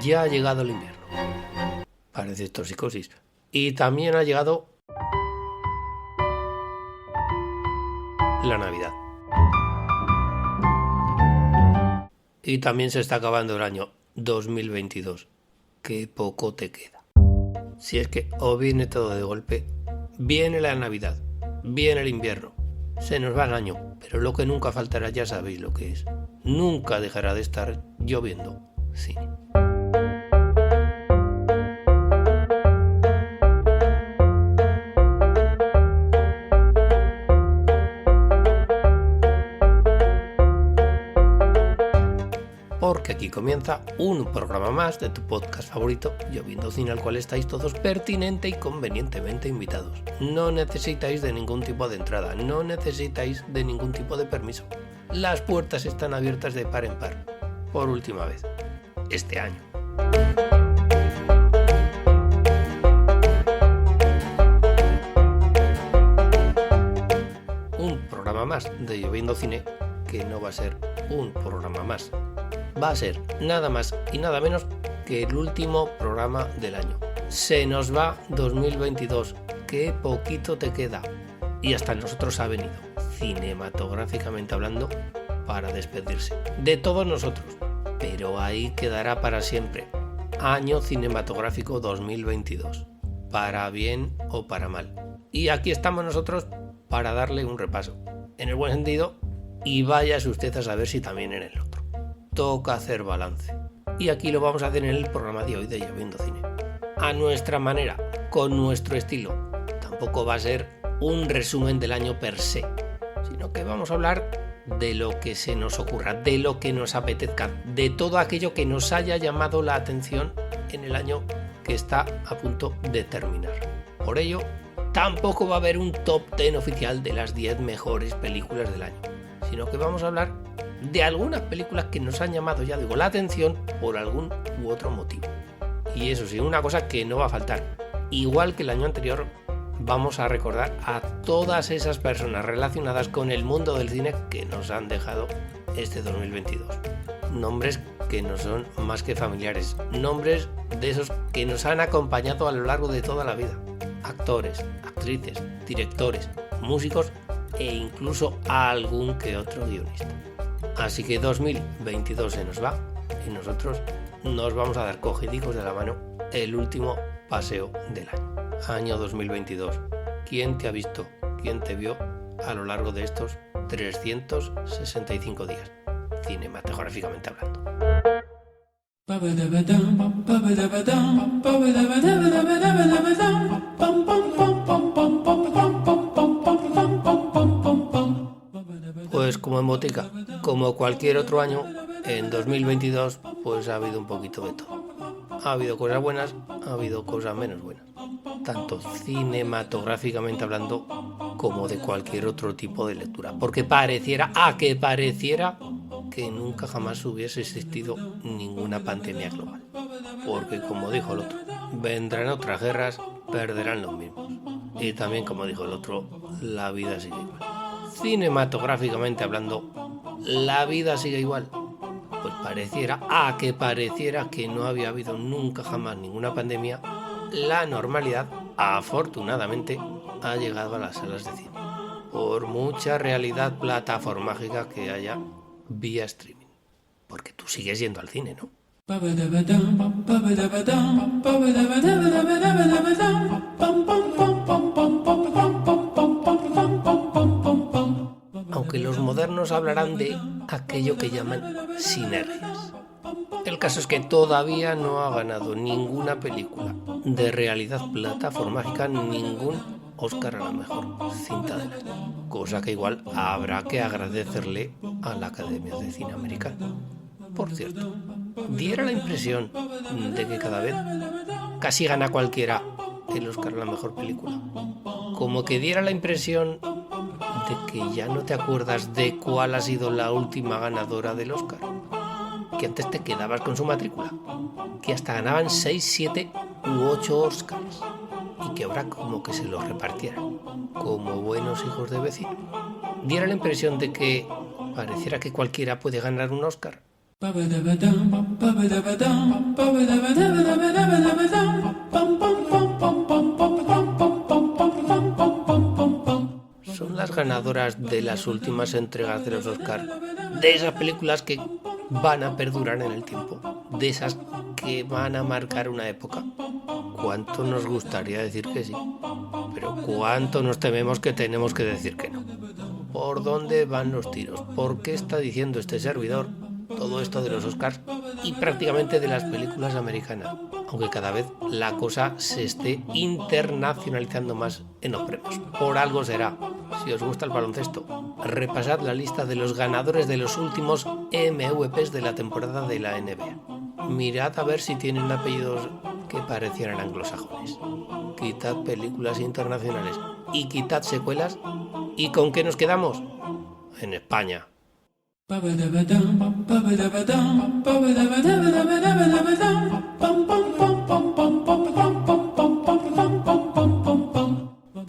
ya ha llegado el invierno. Parece esto psicosis. Y también ha llegado la Navidad. Y también se está acabando el año 2022. Qué poco te queda. Si es que o viene todo de golpe, viene la Navidad, viene el invierno, se nos va el año, pero lo que nunca faltará ya sabéis lo que es. Nunca dejará de estar lloviendo cine. Porque aquí comienza un programa más de tu podcast favorito, Lloviendo Cine, al cual estáis todos pertinente y convenientemente invitados. No necesitáis de ningún tipo de entrada, no necesitáis de ningún tipo de permiso. Las puertas están abiertas de par en par, por última vez, este año. Un programa más de Lloviendo Cine, que no va a ser un programa más. Va a ser nada más y nada menos que el último programa del año. Se nos va 2022, qué poquito te queda. Y hasta nosotros ha venido, cinematográficamente hablando, para despedirse de todos nosotros. Pero ahí quedará para siempre. Año cinematográfico 2022. Para bien o para mal. Y aquí estamos nosotros para darle un repaso. En el buen sentido, y váyase usted a saber si también en el otro. Toca hacer balance. Y aquí lo vamos a hacer en el programa de hoy de Lloviendo Cine. A nuestra manera, con nuestro estilo. Tampoco va a ser un resumen del año per se, sino que vamos a hablar de lo que se nos ocurra, de lo que nos apetezca, de todo aquello que nos haya llamado la atención en el año que está a punto de terminar. Por ello, tampoco va a haber un top 10 oficial de las 10 mejores películas del año, sino que vamos a hablar de algunas películas que nos han llamado, ya digo, la atención por algún u otro motivo. Y eso sí, una cosa que no va a faltar. Igual que el año anterior, vamos a recordar a todas esas personas relacionadas con el mundo del cine que nos han dejado este 2022. Nombres que nos son más que familiares. Nombres de esos que nos han acompañado a lo largo de toda la vida. Actores, actrices, directores, músicos e incluso algún que otro guionista. Así que 2022 se nos va y nosotros nos vamos a dar cogidicos de la mano el último paseo del año. Año 2022. ¿Quién te ha visto? ¿Quién te vio a lo largo de estos 365 días? Cinematográficamente hablando. Pues como en botica, como cualquier otro año, en 2022 pues ha habido un poquito de todo. Ha habido cosas buenas, ha habido cosas menos buenas, tanto cinematográficamente hablando como de cualquier otro tipo de lectura, porque pareciera que nunca jamás hubiese existido ninguna pandemia global, porque como dijo el otro, vendrán otras guerras, perderán los mismos, y también como dijo el otro, la vida sigue igual. Cinematográficamente hablando, la vida sigue igual. Pues pareciera que no había habido nunca jamás ninguna pandemia, la normalidad, afortunadamente, ha llegado a las salas de cine. Por mucha realidad plataformágica que haya vía streaming. Porque tú sigues yendo al cine, ¿no? Aunque los modernos hablarán de aquello que llaman sinergias. El caso es que todavía no ha ganado ninguna película de realidad plataformágica ningún Oscar a la mejor cinta del año. Cosa que igual habrá que agradecerle a la Academia de Cine Americano. Por cierto, diera la impresión de que cada vez casi gana cualquiera el Oscar a la mejor película. Como que diera la impresión de que ya no te acuerdas de cuál ha sido la última ganadora del Oscar. Que antes te quedabas con su matrícula. Que hasta ganaban 6, 7 u 8 Oscars. Y que ahora como que se los repartieran. Como buenos hijos de vecino. Diera la impresión de que pareciera que cualquiera puede ganar un Oscar. Son las ganadoras de las últimas entregas de los Oscar, de esas películas que van a perdurar en el tiempo, de esas que van a marcar una época. ¿Cuánto nos gustaría decir que sí? Pero ¿cuánto nos tememos que tenemos que decir que no? ¿Por dónde van los tiros? ¿Por qué está diciendo este servidor todo esto de los Oscars y prácticamente de las películas americanas? Aunque cada vez la cosa se esté internacionalizando más en los premios. Por algo será. Si os gusta el baloncesto, repasad la lista de los ganadores de los últimos MVPs de la temporada de la NBA. Mirad a ver si tienen apellidos que parecieran anglosajones. Quitad películas internacionales y quitad secuelas. ¿Y con qué nos quedamos? En España.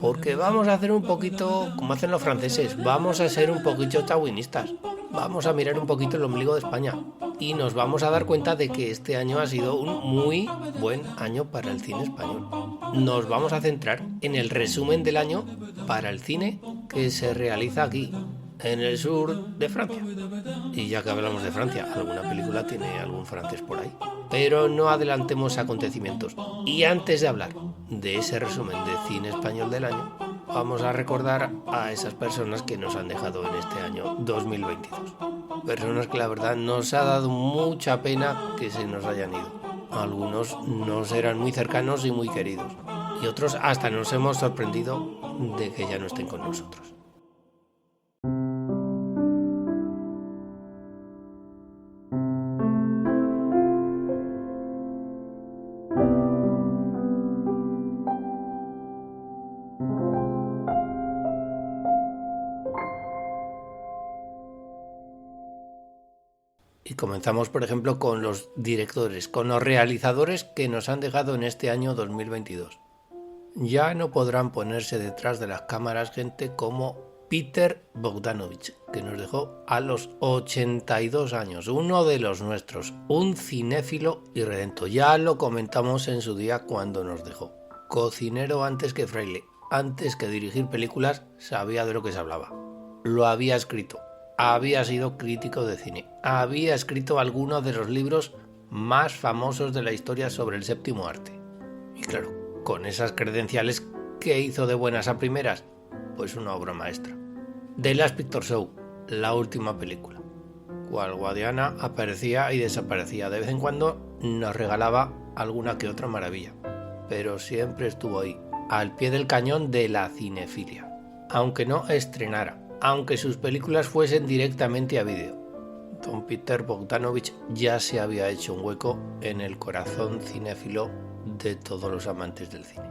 Porque vamos a hacer un poquito como hacen los franceses, vamos a ser un poquito chauvinistas, vamos a mirar un poquito el ombligo de España y nos vamos a dar cuenta de que este año ha sido un muy buen año para el cine español. Nos vamos a centrar en el resumen del año para el cine que se realiza aquí, en el sur de Francia. Y ya que hablamos de Francia, alguna película tiene algún francés por ahí. Pero no adelantemos acontecimientos. Y antes de hablar de ese resumen de cine español del año, vamos a recordar a esas personas que nos han dejado en este año 2022. Personas que la verdad nos ha dado mucha pena que se nos hayan ido. Algunos nos eran muy cercanos y muy queridos. Y otros hasta nos hemos sorprendido de que ya no estén con nosotros. Y comenzamos, por ejemplo, con los directores, con los realizadores que nos han dejado en este año 2022. Ya no podrán ponerse detrás de las cámaras gente como Peter Bogdanovich, que nos dejó a los 82 años, uno de los nuestros, un cinéfilo irredento. Ya lo comentamos en su día cuando nos dejó. Cocinero antes que fraile, antes que dirigir películas, sabía de lo que se hablaba. Lo había escrito. Había sido crítico de cine, había escrito algunos de los libros más famosos de la historia sobre el séptimo arte. Y claro, con esas credenciales, ¿qué hizo de buenas a primeras? Pues una obra maestra. The Last Picture Show, la última película. Cual Guadiana aparecía y desaparecía. De vez en cuando nos regalaba alguna que otra maravilla. Pero siempre estuvo ahí, al pie del cañón de la cinefilia. Aunque no estrenara. Aunque sus películas fuesen directamente a vídeo. Don Peter Bogdanovich ya se había hecho un hueco en el corazón cinéfilo de todos los amantes del cine.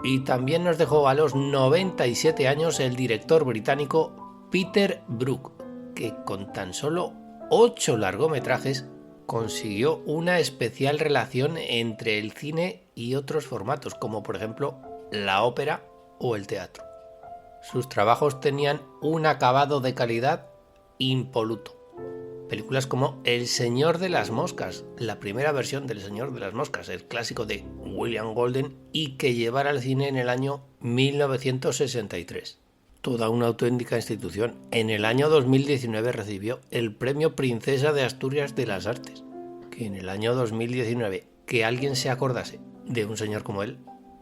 Y también nos dejó a los 97 años el director británico Peter Brook, que con tan solo 8 largometrajes consiguió una especial relación entre el cine y otros formatos, como por ejemplo la ópera o el teatro. Sus trabajos tenían un acabado de calidad impoluto. Películas como El Señor de las Moscas, la primera versión del Señor de las Moscas, el clásico de William Golden y que llevara al cine en el año 1963. Toda una auténtica institución. En el año 2019 recibió el Premio Princesa de Asturias de las Artes. Que en el año 2019 que alguien se acordase de un señor como él,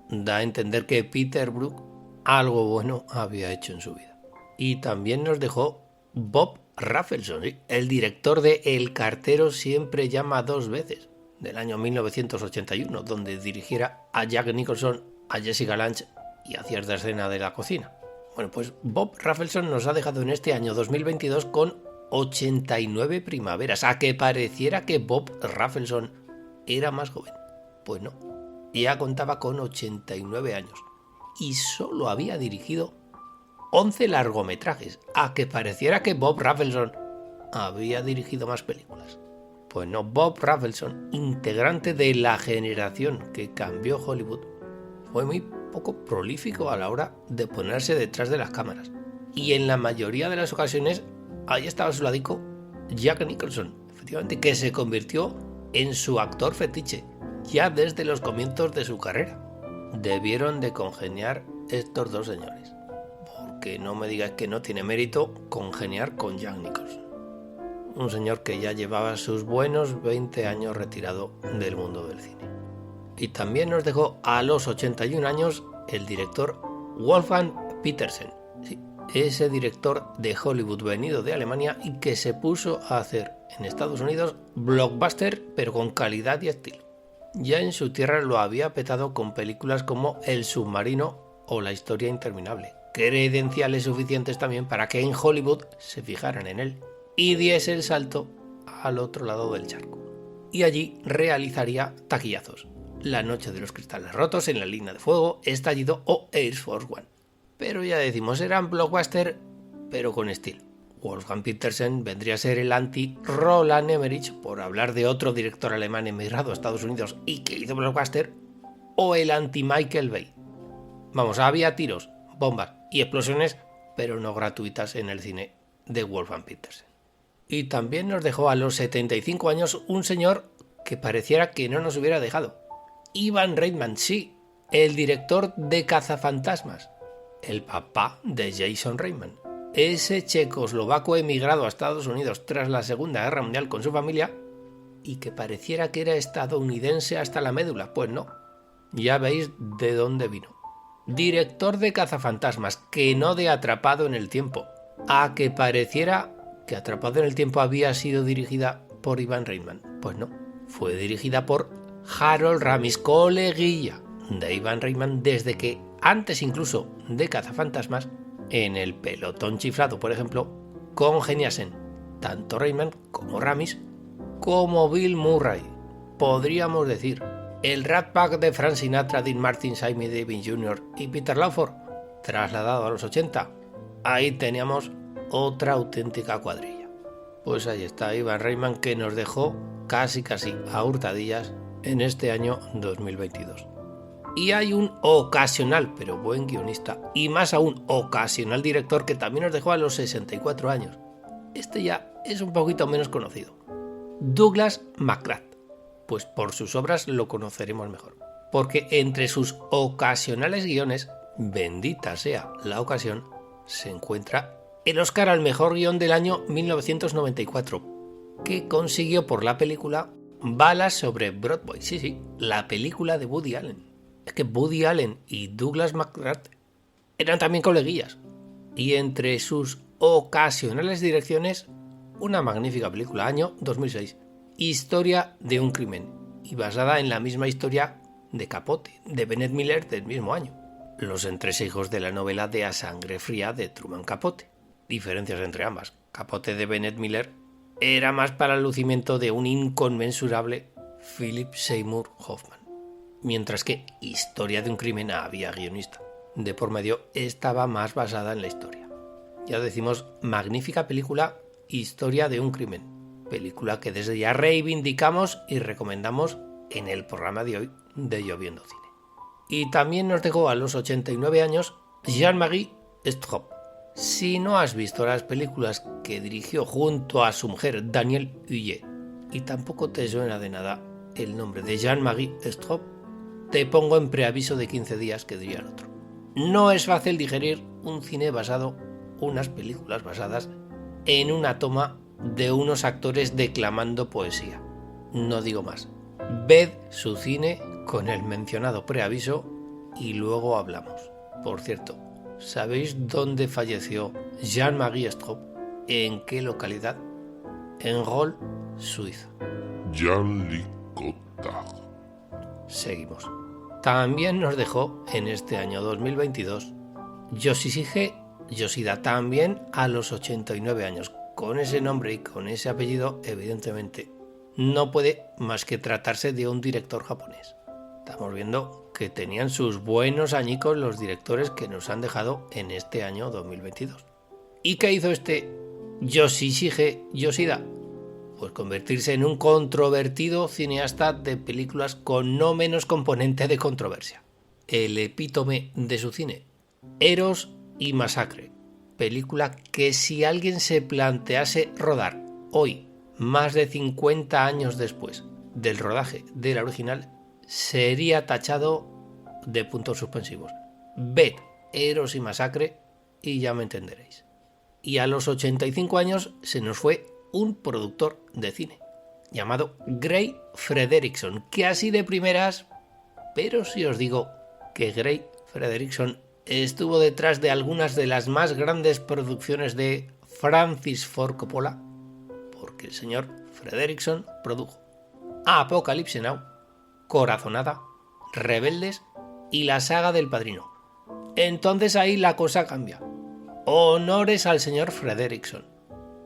da a entender que Peter Brook algo bueno había hecho en su vida. Y también nos dejó Bob Rafelson, ¿sí? El director de El cartero siempre llama dos veces, del año 1981, donde dirigiera a Jack Nicholson, a Jessica Lange y hacía de escena de la cocina. Bueno, pues Bob Rafelson nos ha dejado en este año 2022 con 89 primaveras, a que pareciera que Bob Rafelson era más joven. Pues no, ya contaba con 89 años. Y solo había dirigido 11 largometrajes, a que pareciera que Bob Rafelson había dirigido más películas. Pues no, Bob Rafelson, integrante de la generación que cambió Hollywood, fue muy poco prolífico a la hora de ponerse detrás de las cámaras. Y en la mayoría de las ocasiones, ahí estaba a su ladico Jack Nicholson. efectivamente, que se convirtió en su actor fetiche, ya desde los comienzos de su carrera. Debieron de congeniar estos dos señores, porque no me digas que no tiene mérito congeniar con Jack Nicholson, un señor que ya llevaba sus buenos 20 años retirado del mundo del cine. Y también nos dejó a los 81 años el director Wolfgang Petersen, sí, ese director de Hollywood venido de Alemania y que se puso a hacer en Estados Unidos blockbuster, pero con calidad y estilo. Ya en su tierra lo había petado con películas como El submarino o La historia interminable, credenciales suficientes también para que en Hollywood se fijaran en él y diese el salto al otro lado del charco. Y allí realizaría taquillazos: La noche de los cristales rotos, En la línea de fuego, Estallido o Air Force One. Pero ya decimos, eran blockbuster, pero con estilo. Wolfgang Petersen vendría a ser el anti-Roland Emmerich, por hablar de otro director alemán emigrado a Estados Unidos y que hizo blockbuster, o el anti-Michael Bay. Vamos, había tiros, bombas y explosiones, pero no gratuitas en el cine de Wolfgang Petersen. Y también nos dejó a los 75 años un señor que pareciera que no nos hubiera dejado. Ivan Reitman, sí, el director de Cazafantasmas, el papá de Jason Reitman, ese checoslovaco emigrado a Estados Unidos tras la Segunda Guerra Mundial con su familia y que pareciera que era estadounidense hasta la médula. Pues no, ya veis de dónde vino. Director de Cazafantasmas, que no de Atrapado en el tiempo, a que pareciera que Atrapado en el tiempo había sido dirigida por Ivan Reitman. Pues no, fue dirigida por Harold Ramis, coleguilla de Ivan Reitman, desde que, antes incluso de Cazafantasmas, en El pelotón chiflado, por ejemplo, congeniasen tanto Reitman como Ramis como Bill Murray. Podríamos decir, el Rat Pack de Frank Sinatra, Dean Martin, Sammy Davis Jr. y Peter Lawford, trasladado a los 80. Ahí teníamos otra auténtica cuadrilla. Pues ahí está Ivan Reitman, que nos dejó casi a hurtadillas en este año 2022. Y hay un ocasional, pero buen guionista, y más aún ocasional director, que también nos dejó a los 64 años. Este ya es un poquito menos conocido. Douglas McGrath. Pues por sus obras lo conoceremos mejor. Porque entre sus ocasionales guiones, bendita sea la ocasión, se encuentra el Oscar al mejor guión del año 1994, que consiguió por la película Balas sobre Broadway. Sí, la película de Woody Allen. Es que Woody Allen y Douglas McGrath eran también coleguillas. Y entre sus ocasionales direcciones, una magnífica película, año 2006, Historia de un crimen, y basada en la misma historia de Capote, de Bennett Miller, del mismo año. Los entresijos de la novela de A sangre fría de Truman Capote. Diferencias entre ambas. Capote de Bennett Miller era más para el lucimiento de un inconmensurable Philip Seymour Hoffman, mientras que Historia de un crimen había guionista. De por medio estaba más basada en la historia. Ya decimos, magnífica película, Historia de un crimen. Película que desde ya reivindicamos y recomendamos en el programa de hoy de Lloviendo Cine. Y también nos dejó a los 89 años Jean-Marie Straub. Si no has visto las películas que dirigió junto a su mujer Danielle Huillet y tampoco te suena de nada el nombre de Jean-Marie Straub, te pongo en preaviso de 15 días, que diría el otro. No es fácil digerir un cine basado, unas películas basadas en una toma de unos actores declamando poesía. No digo más. Ved su cine con el mencionado preaviso y luego hablamos. Por cierto, ¿sabéis dónde falleció Jean-Marie Straub? ¿En qué localidad? En Rolle, Suiza. Jean-Luc Godard. Seguimos. También nos dejó en este año 2022 Yoshihide Yoshida, también a los 89 años. Con ese nombre y con ese apellido, evidentemente, no puede más que tratarse de un director japonés. Estamos viendo que tenían sus buenos añicos los directores que nos han dejado en este año 2022. ¿Y qué hizo este Yoshihide Yoshida? Pues convertirse en un controvertido cineasta de películas con no menos componente de controversia. El epítome de su cine, Eros y Masacre. Película que si alguien se plantease rodar hoy, más de 50 años después del rodaje de la original, sería tachado de puntos suspensivos. Ved Eros y Masacre y ya me entenderéis. Y a los 85 años se nos fue un productor de cine llamado Gray Frederickson, que así de primeras, pero si os digo que Gray Frederickson estuvo detrás de algunas de las más grandes producciones de Francis Ford Coppola, porque el señor Frederickson produjo Apocalypse Now, Corazonada, Rebeldes y la saga del Padrino. Entonces ahí la cosa cambia. Honores al señor Frederickson,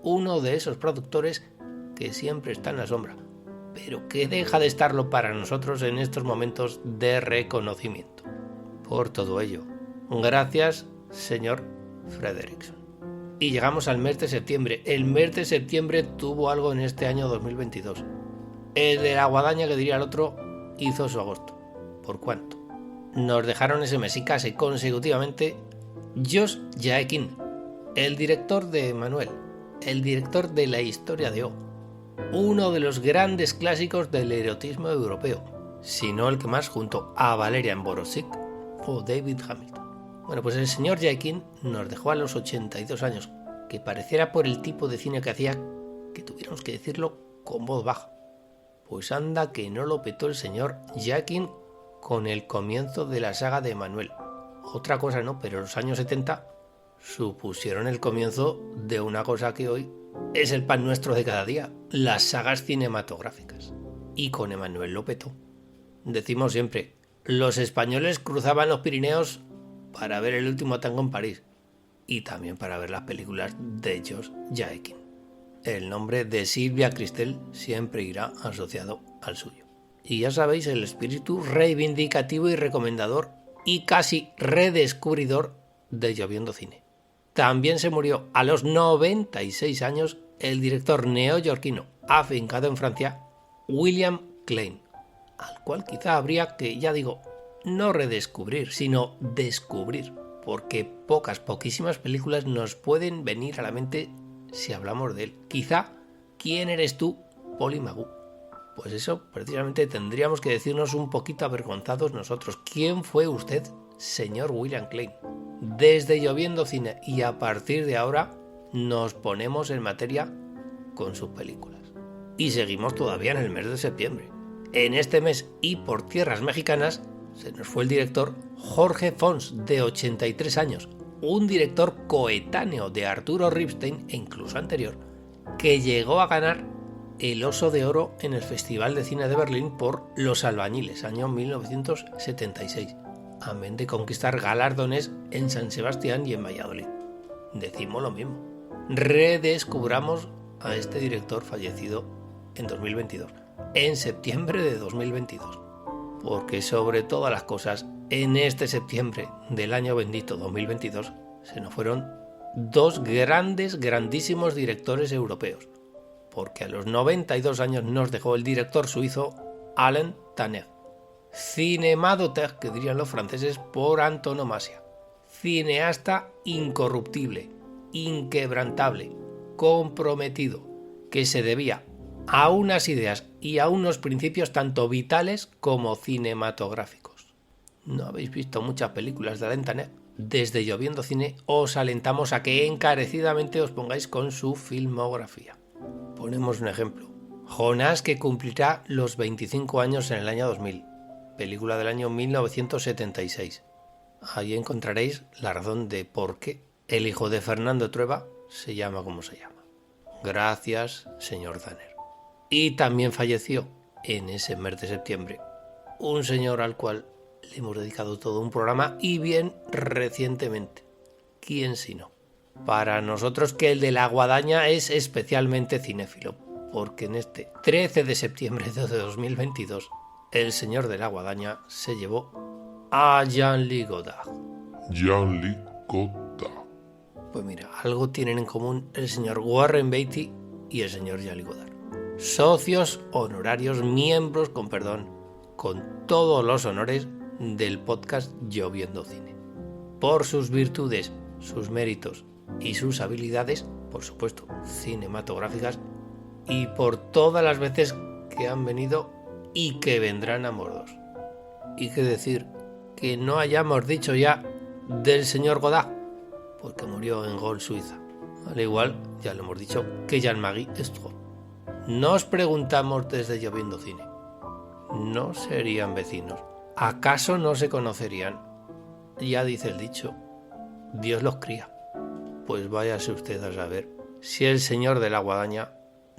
uno de esos productores que siempre está en la sombra, pero que deja de estarlo para nosotros en estos momentos de reconocimiento. Por todo ello, gracias, señor Frederickson. Y llegamos al mes de septiembre. El mes de septiembre tuvo algo en este año 2022. El de la guadaña, que diría el otro, hizo su agosto. ¿Por cuánto? Nos dejaron ese mes y casi consecutivamente Josh Jaekin, el director de Manuel, el director de La historia de O, uno de los grandes clásicos del erotismo europeo, si no el que más, junto a Valerian Borowczyk o David Hamilton. Bueno, pues el señor Jaekin nos dejó a los 82 años, que pareciera por el tipo de cine que hacía que tuviéramos que decirlo con voz baja. Pues anda que no lo petó el señor Jaekin con el comienzo de la saga de Manuel. Otra cosa no, pero los años 70 supusieron el comienzo de una cosa que hoy es el pan nuestro de cada día, las sagas cinematográficas. Y con Emanuel lo petó. Decimos siempre, los españoles cruzaban los Pirineos para ver El último tango en París y también para ver las películas de Josh Jaekin. El nombre de Silvia Cristel siempre irá asociado al suyo. Y ya sabéis, el espíritu reivindicativo y recomendador y casi redescubridor de Lloviendo Cine. También se murió a los 96 años el director neoyorquino afincado en Francia, William Klein, al cual quizá habría que, ya digo, no redescubrir, sino descubrir, porque poquísimas películas nos pueden venir a la mente si hablamos de él. Quizá, ¿quién eres tú, Polly Magoo? Pues eso, precisamente tendríamos que decirnos un poquito avergonzados nosotros. ¿Quién fue usted, señor William Klein? Desde Lloviendo Cine y a partir de ahora nos ponemos en materia con sus películas. Y seguimos todavía en el mes de septiembre. En este mes y por tierras mexicanas se nos fue el director Jorge Fons, de 83 años, un director coetáneo de Arturo Ripstein e incluso anterior, que llegó a ganar el Oso de Oro en el Festival de Cine de Berlín por Los Albañiles, año 1976, amén de conquistar galardones en San Sebastián y en Valladolid. Decimos lo mismo. Redescubramos a este director fallecido en 2022, en septiembre de 2022, porque sobre todas las cosas, en este septiembre del año bendito 2022 se nos fueron dos grandísimos directores europeos, porque a los 92 años nos dejó el director suizo Alain Tanner, cinemadoteur, que dirían los franceses, por antonomasia, cineasta incorruptible, inquebrantable, comprometido, que se debía a unas ideas y a unos principios tanto vitales como cinematográficos. ¿No habéis visto muchas películas de Alain Tanner? Desde Lloviendo Cine os alentamos a que encarecidamente os pongáis con su filmografía. Ponemos un ejemplo. Jonás, que cumplirá los 25 años en el año 2000, película del año 1976. Ahí encontraréis la razón de por qué el hijo de Fernando Trueba se llama como se llama. Gracias, señor Tanner. Y también falleció en ese mes de septiembre un señor al cual le hemos dedicado todo un programa, y bien recientemente. ¿Quién sino? Para nosotros, que el de La Guadaña es especialmente cinéfilo, porque en este 13 de septiembre de 2022 el señor de La Guadaña se llevó a Jean-Luc Godard. Jean-Luc Godard. Pues mira, algo tienen en común el señor Warren Beatty y el señor Jean-Luc Godard. Socios honorarios, miembros con todos los honores del podcast Lloviendo Cine. Por sus virtudes, sus méritos y sus habilidades, por supuesto, cinematográficas, y por todas las veces que han venido y que vendrán a Mordos. Y qué decir que no hayamos dicho ya del señor Godard, porque murió en Gol, Suiza. Al igual, ya lo hemos dicho, que Jean-Marie Estrop. Nos preguntamos desde Lloviendo Cine, ¿no serían vecinos? ¿Acaso no se conocerían? Ya dice el dicho, Dios los cría. Pues váyase usted a saber si el señor de la Guadaña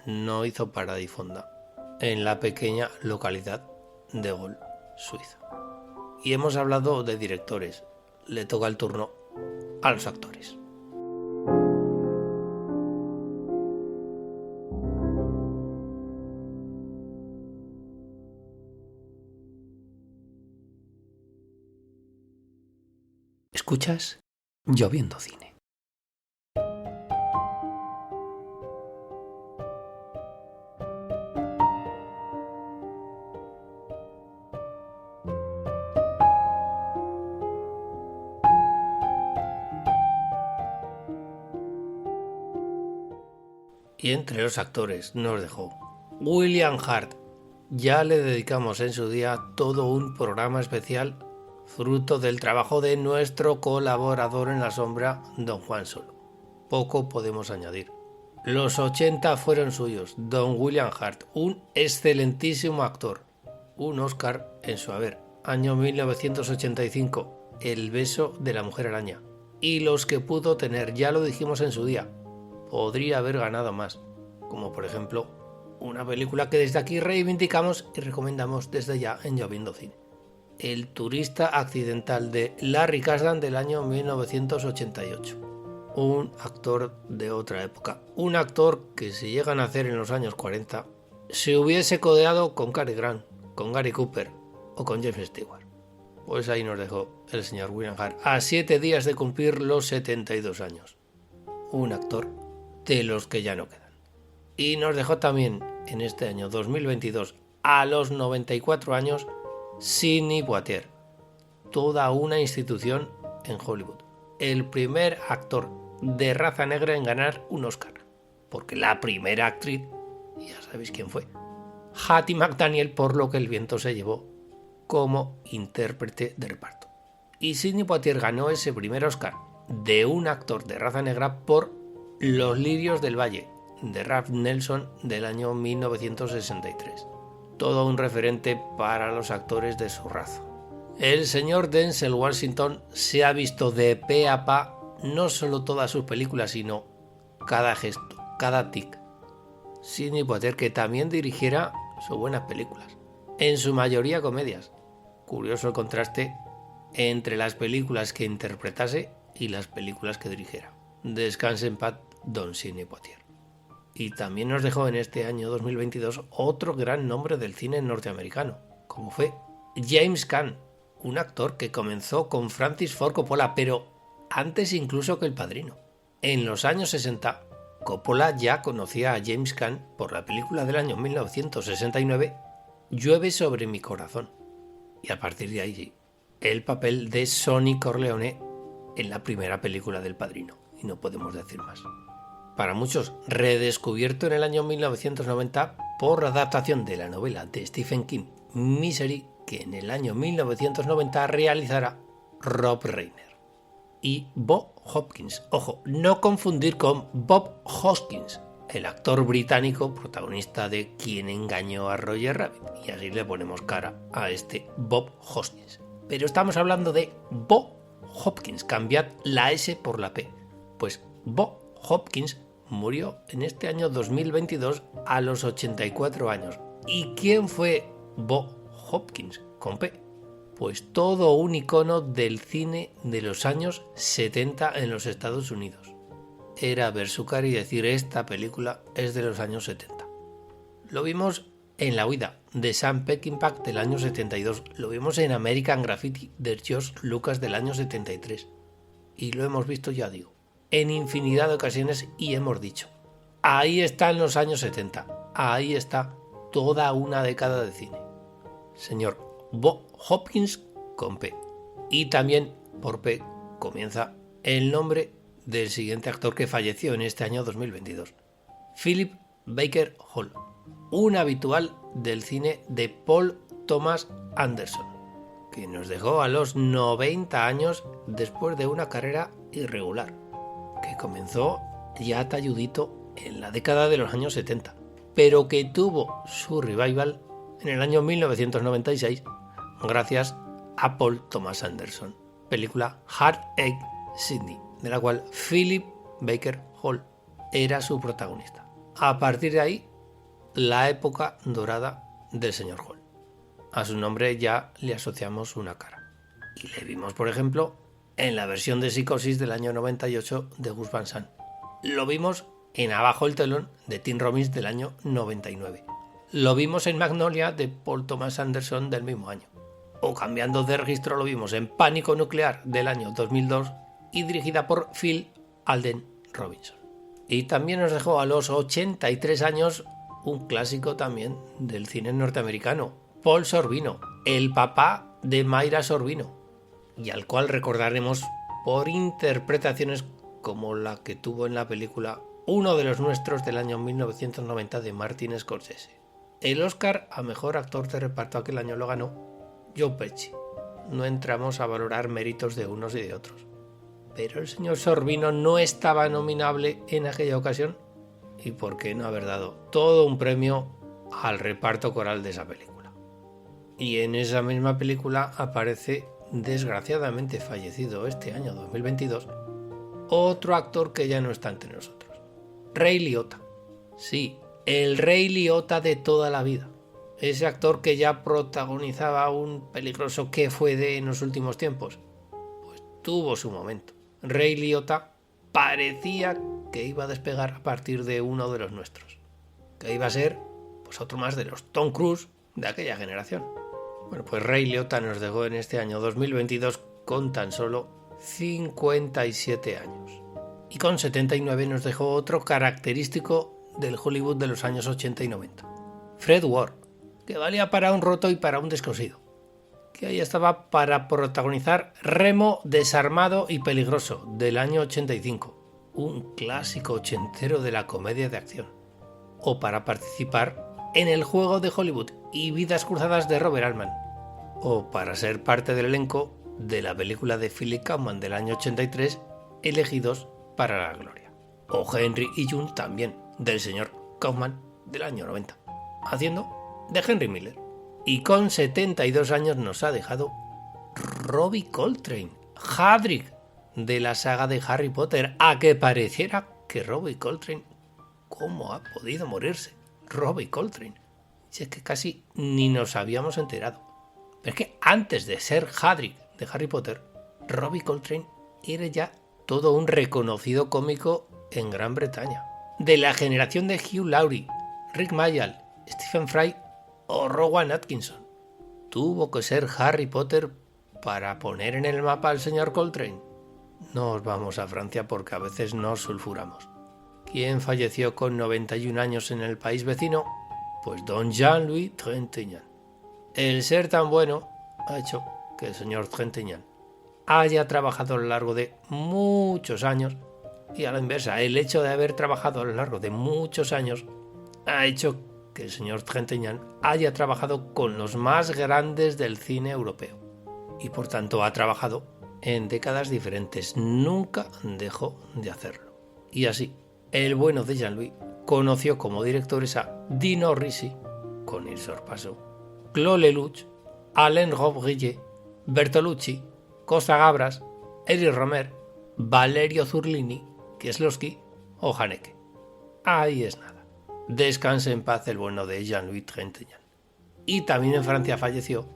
no hizo parada y fonda en la pequeña localidad de Gol, Suiza. Y hemos hablado de directores, le toca el turno a los actores. ¿Escuchas? Lloviendo Cine. Y entre los actores nos dejó William Hart. Ya le dedicamos en su día todo un programa especial, fruto del trabajo de nuestro colaborador en la sombra, don Juan Solo. Poco podemos añadir. Los 80 fueron suyos. Don William Hart, un excelentísimo actor. Un Oscar en su haber. Año 1985, El beso de la mujer araña. Y los que pudo tener, ya lo dijimos en su día. Podría haber ganado más, como por ejemplo una película que desde aquí reivindicamos y recomendamos desde ya en Lloviendo Cine. El turista accidental de Larry Kasdan del año 1988. Un actor de otra época. Un actor que si llega a nacer en los años 40 se hubiese codeado con Cary Grant, con Gary Cooper o con James Stewart. Pues ahí nos dejó el señor William Hart a 7 días de cumplir los 72 años. Un actor de los que ya no quedan. Y nos dejó también en este año 2022, a los 94 años, Sidney Poitier, toda una institución en Hollywood. El primer actor de raza negra en ganar un Oscar, porque la primera actriz, ya sabéis quién fue, Hattie McDaniel, por lo que el viento se llevó como intérprete de reparto. Y Sidney Poitier ganó ese primer Oscar de un actor de raza negra por Los lirios del valle, de Ralph Nelson del año 1963. Todo un referente para los actores de su raza. El señor Denzel Washington se ha visto de pe a pa no solo todas sus películas, sino cada gesto, cada tic. Sidney Poitier, que también dirigiera sus buenas películas, en su mayoría comedias. Curioso el contraste entre las películas que interpretase y las películas que dirigiera. Descanse en paz, don Sidney Poitier. Y también nos dejó en este año 2022 otro gran nombre del cine norteamericano, como fue James Caan, un actor que comenzó con Francis Ford Coppola, pero antes incluso que El Padrino. En los años 60, Coppola ya conocía a James Caan por la película del año 1969, Llueve sobre mi corazón. Y a partir de ahí, el papel de Sonny Corleone en la primera película del Padrino. Y no podemos decir más. Para muchos, redescubierto en el año 1990 por la adaptación de la novela de Stephen King, Misery, que en el año 1990 realizará Rob Reiner. Y Bob Hopkins, ojo, no confundir con Bob Hoskins, el actor británico protagonista de Quien engañó a Roger Rabbit, y así le ponemos cara a este Bob Hoskins. Pero estamos hablando de Bob Hopkins, cambiad la S por la P. Pues Bob Hopkins murió en este año 2022 a los 84 años. ¿Y quién fue Bob Hopkins con P? Pues todo un icono del cine de los años 70 en los Estados Unidos. Era ver su cara y decir, esta película es de los años 70. Lo vimos en La huida, de Sam Peckinpah del año 72. Lo vimos en American Graffiti, de George Lucas del año 73. Y lo hemos visto, ya digo, en infinidad de ocasiones y hemos dicho, ahí están los años 70, ahí está toda una década de cine. Señor Bob Hopkins con P. Y también por P comienza el nombre del siguiente actor que falleció en este año 2022. Philip Baker Hall, un habitual del cine de Paul Thomas Anderson, que nos dejó a los 90 años después de una carrera irregular, que comenzó ya talludito en la década de los años 70, pero que tuvo su revival en el año 1996 gracias a Paul Thomas Anderson, película Heartache Sydney, de la cual Philip Baker Hall era su protagonista. A partir de ahí, la época dorada del señor Hall. A su nombre ya le asociamos una cara. Y le vimos, por ejemplo, en la versión de Psicosis del año 98 de Gus Van Sant. Lo vimos en Abajo el telón de Tim Robbins del año 99. Lo vimos en Magnolia de Paul Thomas Anderson del mismo año. O cambiando de registro lo vimos en Pánico Nuclear del año 2002 y dirigida por Phil Alden Robinson. Y también nos dejó a los 83 años un clásico también del cine norteamericano, Paul Sorvino, el papá de Mayra Sorvino, y al cual recordaremos por interpretaciones como la que tuvo en la película Uno de los nuestros del año 1990 de Martin Scorsese. El Oscar a Mejor Actor de Reparto aquel año lo ganó Joe Pesci. No entramos a valorar méritos de unos y de otros. Pero el señor Sorvino no estaba nominable en aquella ocasión, y por qué no haber dado todo un premio al reparto coral de esa película. Y en esa misma película aparece, desgraciadamente fallecido este año 2022, otro actor que ya no está entre nosotros, Ray Liotta. Sí, el Ray Liotta de toda la vida. Ese actor que ya protagonizaba un peligroso ¿Qué fue de en los últimos tiempos? Pues tuvo su momento. Ray Liotta parecía que iba a despegar a partir de Uno de los nuestros, que iba a ser pues otro más de los Tom Cruise de aquella generación. Bueno, pues Ray Liotta nos dejó en este año 2022 con tan solo 57 años. Y con 79 nos dejó otro característico del Hollywood de los años 80 y 90. Fred Ward, que valía para un roto y para un descosido, que ahí estaba para protagonizar Remo desarmado y peligroso del año 85, un clásico ochentero de la comedia de acción, o para participar en El juego de Hollywood y Vidas cruzadas de Robert Altman, o para ser parte del elenco de la película de Philip Kaufman del año 83, Elegidos para la Gloria, o Henry y June también, del señor Kaufman del año 90, haciendo de Henry Miller. Y con 72 años nos ha dejado Robbie Coltrane, Hagrid de la saga de Harry Potter, a que pareciera que Robbie Coltrane, ¿cómo ha podido morirse Robbie Coltrane? Si es que casi ni nos habíamos enterado. Pero es que antes de ser Hagrid de Harry Potter, Robbie Coltrane era ya todo un reconocido cómico en Gran Bretaña, de la generación de Hugh Laurie, Rick Mayall, Stephen Fry o Rowan Atkinson. ¿Tuvo que ser Harry Potter para poner en el mapa al señor Coltrane? Nos vamos a Francia porque a veces nos sulfuramos. ¿Quién falleció con 91 años en el país vecino? Pues don Jean-Louis Trintignant. El ser tan bueno ha hecho que el señor Trintignant haya trabajado a lo largo de muchos años, y a la inversa, el hecho de haber trabajado a lo largo de muchos años ha hecho que el señor Trintignant haya trabajado con los más grandes del cine europeo, y por tanto ha trabajado en décadas diferentes, nunca dejó de hacerlo. Y así, el bueno de Jean-Louis conoció como directores a Dino Risi, con Il Sorpasso, Claude Lelouch, Alain Robbe-Grillet, Bertolucci, Costa Gavras, Eric Romer, Valerio Zurlini, Kieslowski o Haneke. Ahí es nada. Descanse en paz el bueno de Jean-Louis Trintignant. Y también en Francia falleció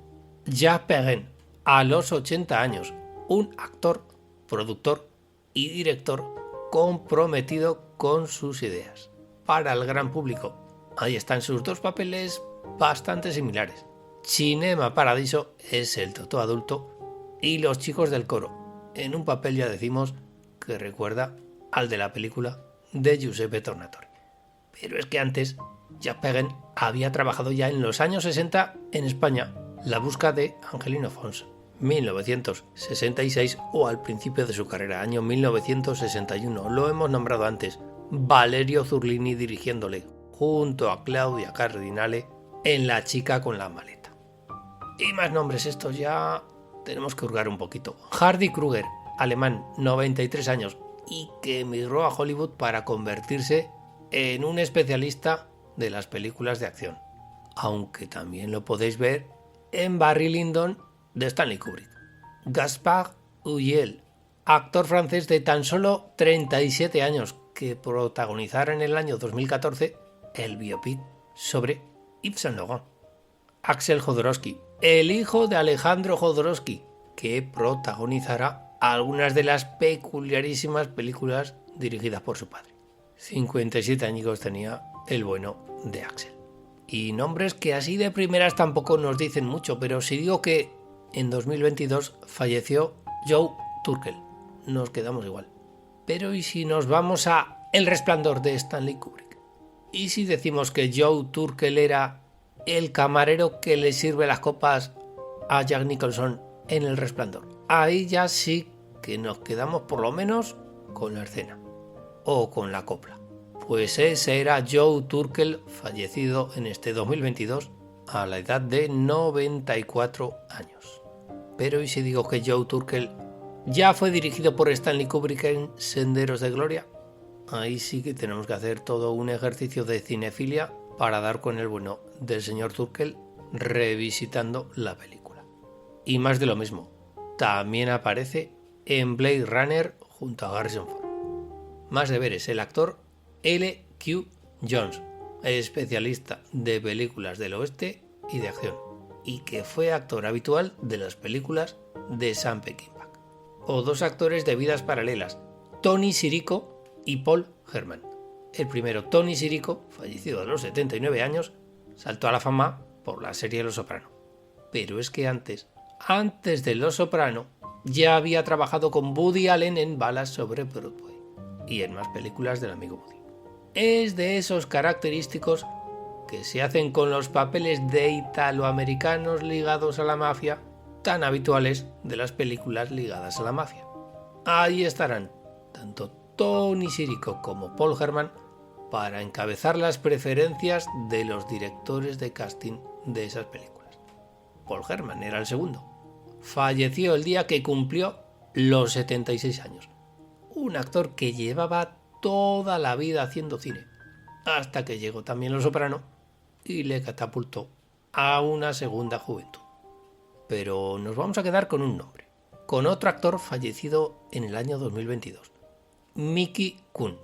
Jacques Perrin a los 80 años, un actor, productor y director comprometido con sus ideas. Para el gran público, ahí están sus dos papeles bastante similares. Cinema Paradiso es el Totò adulto y Los chicos del coro, en un papel ya decimos que recuerda al de la película de Giuseppe Tornatore. Pero es que antes, Jacques Perrin había trabajado ya en los años 60 en España La busca de Angelino Fons, 1966, o al principio de su carrera, año 1961. Lo hemos nombrado antes, Valerio Zurlini dirigiéndole, junto a Claudia Cardinale en La chica con la maleta. Y más nombres, estos ya tenemos que hurgar un poquito. Hardy Kruger, alemán, 93 años, y que emigró a Hollywood para convertirse en un especialista de las películas de acción. Aunque también lo podéis ver en Barry Lyndon de Stanley Kubrick. Gaspard Ulliel, actor francés de tan solo 37 años, que protagonizara en el año 2014 el biopic sobre Yves Saint Laurent. Axel Jodorowsky, el hijo de Alejandro Jodorowsky, que protagonizará algunas de las peculiarísimas películas dirigidas por su padre. 57 años tenía el bueno de Axel. Y nombres que así de primeras tampoco nos dicen mucho, pero si digo que en 2022 falleció Joe Turkel, nos quedamos igual. Pero ¿y si nos vamos a El Resplandor de Stanley Kubrick? ¿Y si decimos que Joe Turkel era el camarero que le sirve las copas a Jack Nicholson en El Resplandor? Ahí ya sí que nos quedamos por lo menos con la escena o con la copla. Pues ese era Joe Turkel, fallecido en este 2022 a la edad de 94 años. Pero ¿y si digo que Joe Turkel ya fue dirigido por Stanley Kubrick en Senderos de Gloria? Ahí sí que tenemos que hacer todo un ejercicio de cinefilia para dar con el bueno del señor Turkel revisitando la película. Y más de lo mismo, también aparece en Blade Runner junto a Harrison Ford. Más deberes, el actor L.Q. Jones, especialista de películas del oeste y de acción, y que fue actor habitual de las películas de Sam Peckinpah. O dos actores de vidas paralelas, Tony Sirico y Paul Herman. El primero, Tony Sirico, fallecido a los 79 años, saltó a la fama por la serie Los Soprano. Pero es que antes de Los Soprano, ya había trabajado con Woody Allen en Balas sobre Broadway y en más películas del amigo Woody. Es de esos característicos que se hacen con los papeles de italoamericanos ligados a la mafia, tan habituales de las películas ligadas a la mafia. Ahí estarán tanto Tony Sirico como Paul Herman para encabezar las preferencias de los directores de casting de esas películas. Paul Herman era el segundo. Falleció el día que cumplió los 76 años. Un actor que llevaba toda la vida haciendo cine, hasta que llegó también Los Soprano y le catapultó a una segunda juventud. Pero nos vamos a quedar con un nombre, con otro actor fallecido en el año 2022, Mickey Kuhn.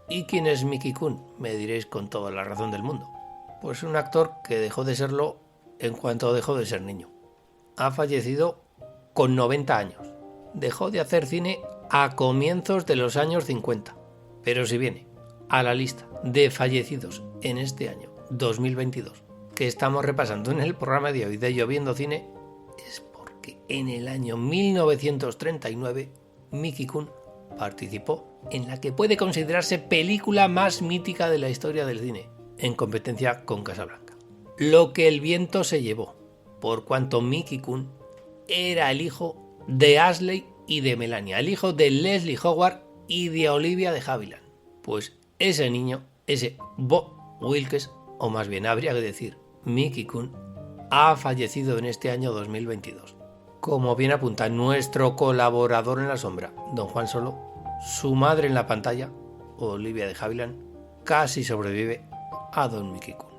¿Y quién es Mickey Kuhn? Me diréis con toda la razón del mundo. Pues un actor que dejó de serlo en cuanto dejó de ser niño. Ha fallecido con 90 años. Dejó de hacer cine a comienzos de los años 50. Pero si viene a la lista de fallecidos en este año 2022 que estamos repasando en el programa de hoy de Lloviendo Cine, es porque en el año 1939 Mickey Kuhn participó en la que puede considerarse película más mítica de la historia del cine, en competencia con Casablanca. Lo que el viento se llevó, por cuanto Mickey Kuhn era el hijo de Ashley y de Melania, el hijo de Leslie Howard y de Olivia de Havilland. Pues ese niño, ese Bob Wilkes, o más bien habría que decir Mickey Kuhn, ha fallecido en este año 2022. Como bien apunta nuestro colaborador en la sombra, don Juan Solo, su madre en la pantalla, Olivia de Havilland, casi sobrevive a don Mickey Kuhn.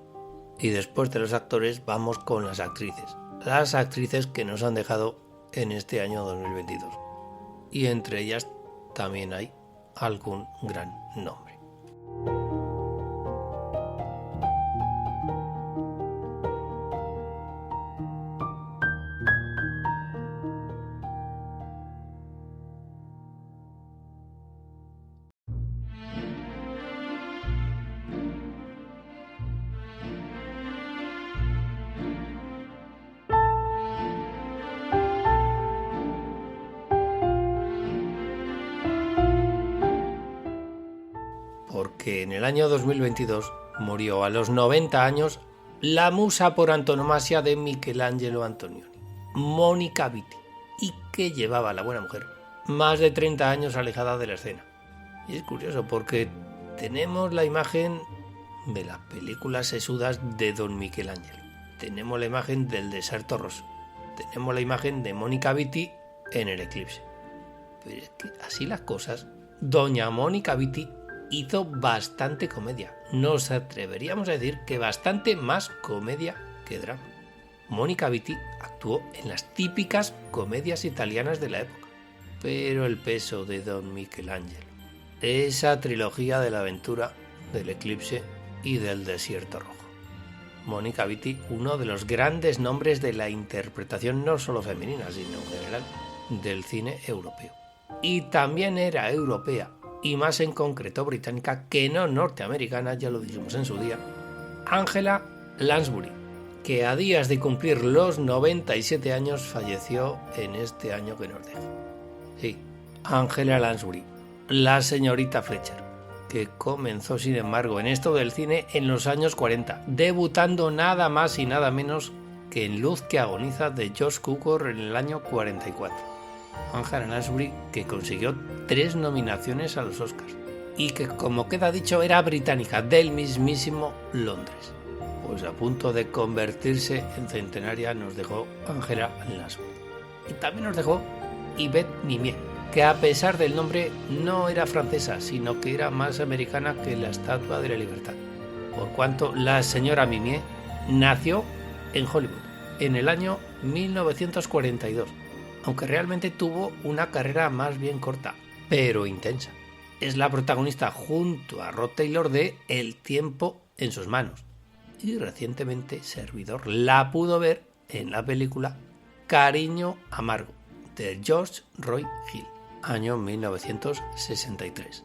Y después de los actores vamos con las actrices que nos han dejado en este año 2022. Y entre ellas también hay algún gran nombre. Porque en el año 2022 murió a los 90 años la musa por antonomasia de Michelangelo Antonioni, Mónica Vitti, y que llevaba a la buena mujer más de 30 años alejada de la escena. Y es curioso porque tenemos la imagen de las películas sesudas de Don Michelangelo. Tenemos la imagen del Deserto Rosso. Tenemos la imagen de Mónica Vitti en El Eclipse. Pero es que así las cosas, doña Mónica Vitti hizo bastante comedia. Nos atreveríamos a decir que bastante más comedia que drama. Mónica Vitti actuó en las típicas comedias italianas de la época. Pero el peso de Don Michelangelo, esa trilogía de la aventura, del Eclipse y del Desierto Rojo. Mónica Vitti, uno de los grandes nombres de la interpretación no solo femenina, sino en general del cine europeo. Y también era europea, y más en concreto británica que no norteamericana, ya lo dijimos en su día, Angela Lansbury, que a días de cumplir los 97 años falleció en este año que nos deja. Sí, Angela Lansbury, la señorita Fletcher, que comenzó sin embargo en esto del cine en los años 40, debutando nada más y nada menos que en Luz que agoniza de George Cukor en el año 44. Angela Lansbury, que consiguió 3 nominaciones a los Oscars y que, como queda dicho, era británica del mismísimo Londres. Pues a punto de convertirse en centenaria nos dejó Angela Lansbury. Y también nos dejó Yvette Mimieux, que a pesar del nombre no era francesa, sino que era más americana que la Estatua de la Libertad, por cuanto la señora Mimieux nació en Hollywood en el año 1942, aunque realmente tuvo una carrera más bien corta, pero intensa. Es la protagonista junto a Rod Taylor de El tiempo en sus manos, y recientemente Servidor la pudo ver en la película Cariño amargo, de George Roy Hill, año 1963.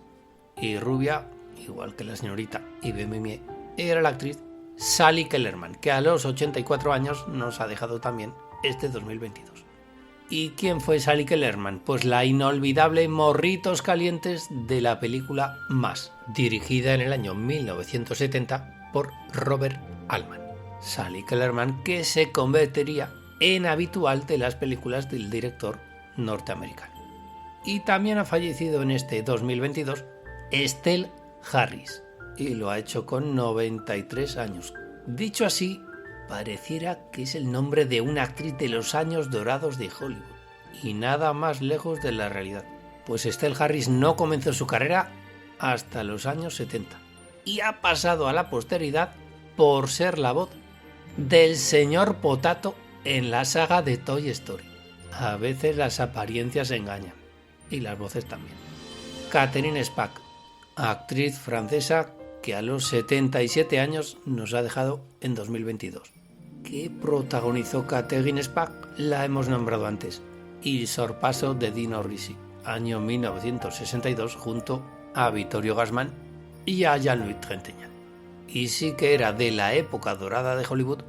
Y rubia, igual que la señorita Yvette Mimieux, era la actriz Sally Kellerman, que a los 84 años nos ha dejado también este 2022. ¿Y quién fue Sally Kellerman? Pues la inolvidable Morritos Calientes de la película Más, dirigida en el año 1970 por Robert Altman. Sally Kellerman, que se convertiría en habitual de las películas del director norteamericano. Y también ha fallecido en este 2022 Estelle Harris, y lo ha hecho con 93 años. Dicho así, pareciera que es el nombre de una actriz de los años dorados de Hollywood, y nada más lejos de la realidad, pues Estelle Harris no comenzó su carrera hasta los años 70, y ha pasado a la posteridad por ser la voz del señor Potato en la saga de Toy Story. A veces las apariencias engañan, y las voces también. Catherine Spack, actriz francesa que a los 77 años nos ha dejado en 2022. ¿Qué protagonizó Catherine Spack? La hemos nombrado antes. Y Sorpaso de Dino Risi, año 1962, junto a Vittorio Gassman y a Jean-Louis Trintignant. Y sí que era de la época dorada de Hollywood,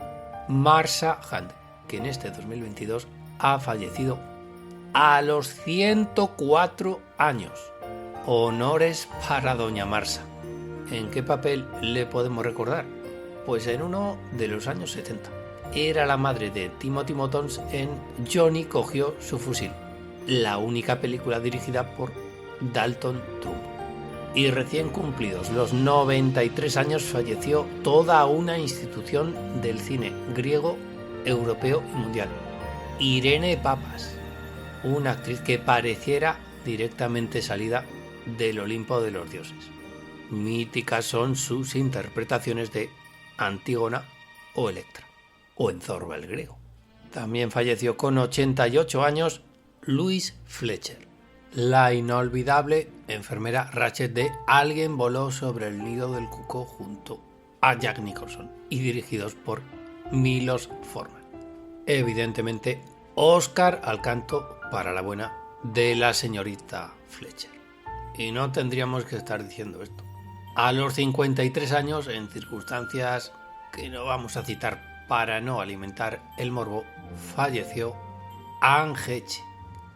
Marsha Hunt, que en este 2022 ha fallecido a los 104 años. Honores para doña Marsha. ¿En qué papel le podemos recordar? Pues en uno de los años 70. Era la madre de Timothy Motons en Johnny cogió su fusil, la única película dirigida por Dalton Trumbo. Y recién cumplidos los 93 años falleció toda una institución del cine griego, europeo y mundial. Irene Papas, una actriz que pareciera directamente salida del Olimpo de los dioses. Míticas son sus interpretaciones de Antígona o Electra, o en Zorba el griego. También falleció con 88 años Louise Fletcher, la inolvidable enfermera Rachel de Alguien voló sobre el nido del cuco junto a Jack Nicholson, y dirigidos por Milos Forman. Evidentemente, Oscar al canto para la buena de la señorita Fletcher. Y no tendríamos que estar diciendo esto. A los 53 años, en circunstancias que no vamos a citar para no alimentar el morbo, falleció Anne Heche,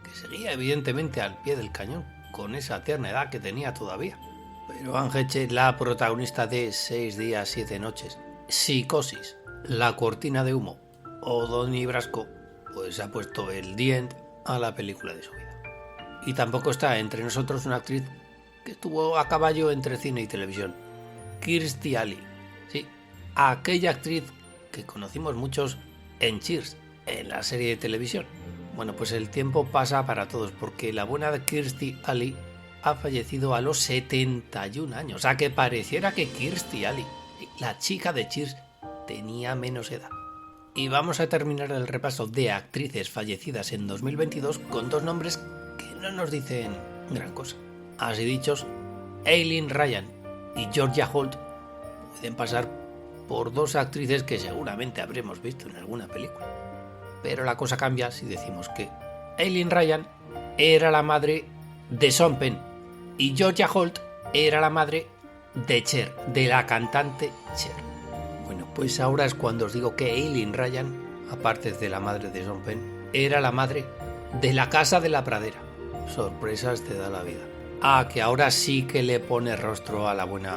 que seguía evidentemente al pie del cañón, con esa tierna edad que tenía todavía. Pero Anne Heche, la protagonista de 6 días, 7 noches, Psicosis, La cortina de humo o Donnie Brasco, pues ha puesto el diente a la película de su vida. Y tampoco está entre nosotros una actriz que estuvo a caballo entre cine y televisión, Kirstie Alley, aquella actriz que conocimos muchos en Cheers, en la serie de televisión. Bueno, pues el tiempo pasa para todos, porque la buena de Kirstie Alley ha fallecido a los 71 años. A que pareciera que Kirstie Alley, la chica de Cheers, tenía menos edad. Y vamos a terminar el repaso de actrices fallecidas en 2022 con dos nombres que no nos dicen gran cosa. Así dichos, Eileen Ryan y Georgia Holt pueden pasar por dos actrices que seguramente habremos visto en alguna película. Pero la cosa cambia si decimos que Eileen Ryan era la madre de Sean Penn y Georgia Holt era la madre de Cher, de la cantante Cher. Bueno, pues ahora es cuando os digo que Eileen Ryan, aparte de la madre de Sean Penn, era la madre de La Casa de la Pradera. Sorpresas te da la vida. Que ahora sí que le pone rostro a la buena